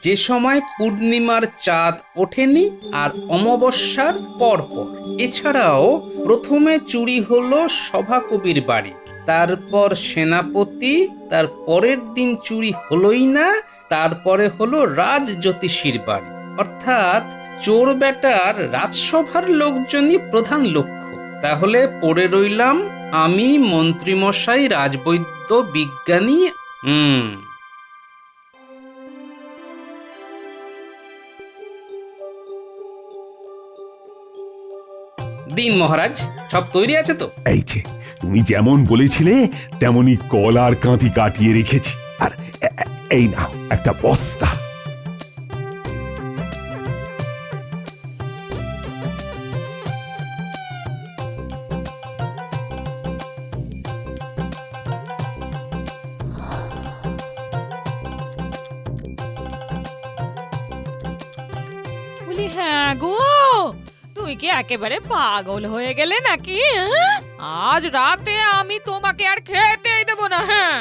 Speaker 3: যে সময় পূর্ণিমার চাঁদ ওঠেনি আর অমাবস্যার পরপর। এছাড়াও প্রথমে চুরি হলো সভাকবির বাড়ি, তারপর সেনাপতি, তার পরের দিন চুরি হলোই না, তারপরে হলো রাজজ্যোতিষীর বাড়ি। অর্থাৎ চোর বেটার রাজসভার লোকজনই প্রধান লক্ষ্য। তাহলে পড়ে রইলাম আমি, মন্ত্রীমশাই, রাজবৈদ্য, বিজ্ঞানী। দিন মহারাজ, সব তৈরি আছে তো?
Speaker 2: এই যে তুমি যেমন বলেছিলে তেমনি কলার কাঁধি কাটিয়ে রেখেছি। আর এই নাও একটা বস্তা।
Speaker 12: হ্যাঁ গো, তুই কি একেবারে পাগল হয়ে গেলে নাকি? আজ রাতে আমি তোমাকে আর খেতেই দেবো না। হ্যাঁ,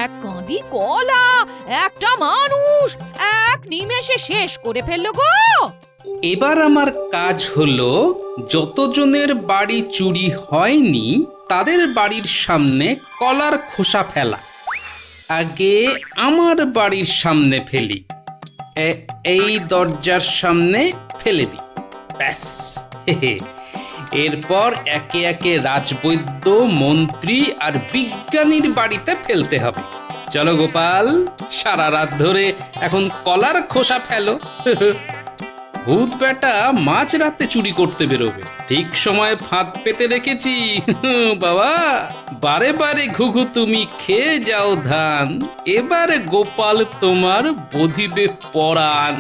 Speaker 12: এক কাঁদি কলা একটা মানুষ এক নিমেষে শেষ করে ফেললো গো।
Speaker 3: এবার আমার কাজ হলো যতজনের বাড়ি চুরি হয়নি তাদের বাড়ির সামনে কলার খোসা ফেলা। আগে আমার বাড়ির সামনে ফেলি, এই দরজার সামনে ফেলে দিই, ব্যাস। এরপর একে একে রাজবৈদ্য, মন্ত্রী আর বিজ্ঞানীর বাড়িতে ফেলতে হবে। চলো গোপাল, সারা রাত ধরে এখন কলার খোসা ফেলো। ভূত বেটা মাঝ রাতে চুরি করতে বেরোবে, ঠিক সময় ফাঁদ পেতে রেখেছি। বাবা, বারে বারে ঘুঘু তুমি খেয়ে যাও ধান, এবারে গোপাল তোমার বধিবে পরাণ।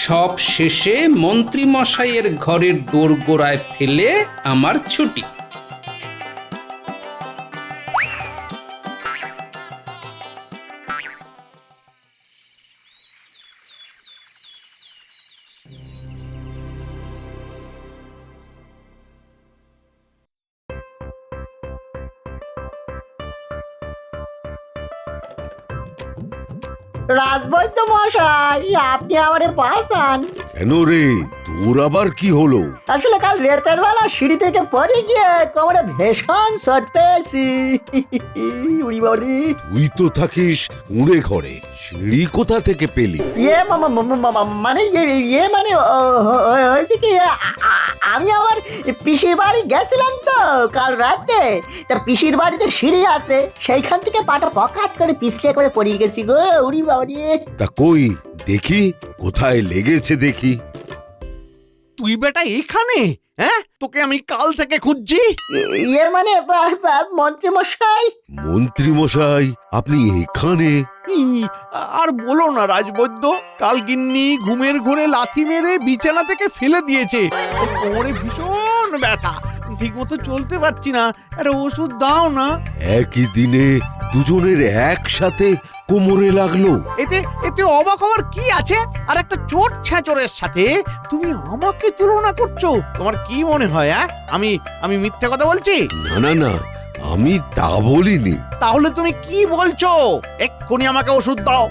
Speaker 3: সব শেষে মন্ত্রী মশাইয়ের ঘরের দোরগোড়ায় ফেলে আমার ছুটি।
Speaker 14: রাজবৈদ্য মশাই, আপনি আমারে বাঁচান।
Speaker 5: কেন রে, তোর আবার কি হলো?
Speaker 14: আসলে কাল রাতের বেলা সিঁড়ি থেকে পড়ে গিয়ে কোমরে ভীষণ চোট পেয়েছি। উড়ি বাড়ি,
Speaker 5: তুই তো থাকিস উড়ে ঘরে, সিঁড়ি কোথা থেকে পেলি?
Speaker 14: হয়েছে কি, আমি আমার পিসির বাড়ি গেছিলাম তো কাল রাতে। তা পিসির বাড়িতে সিঁড়ি আছে, সেইখান থেকে পাটা পকাত করে পিছলে করে পড়ে গেছি গো। উড়ি বাড়ি,
Speaker 5: তা কই দেখি, কোথায় লেগেছে দেখি।
Speaker 1: তুই বেটা এখানে? হ্যাঁ, তোকে আমি কাল থেকে খুঁজছি।
Speaker 14: মানে মন্ত্রী মশাই।
Speaker 5: মন্ত্রী মশাই, আপনি এখানে?
Speaker 1: আর বলো না রাজবৈদ্য, কাল গিন্নি ঘুমের ঘোরে লাথি মেরে বিছানা থেকে ফেলে দিয়েছে। কোমরে ভীষণ ব্যথা, ঠিক মতো চলতে পারছি না, একটা ওষুধ দাও না।
Speaker 5: একই দিনে দুজনের একসাথে কোমরে লাগলো।
Speaker 1: এতে এতে অবাক হওয়ার কি আছে? আর একটা চোট ছেঁচড়ের সাথে তুমি আমাকে তুলনা করছো? তোমার কি মনে হয় আমি মিথ্যে কথা বলছি?
Speaker 5: না না না, আমি তা বলিনি।
Speaker 1: তাহলে তুমি কি বলছো? এক্ষুনি আমাকে ওষুধ দাও।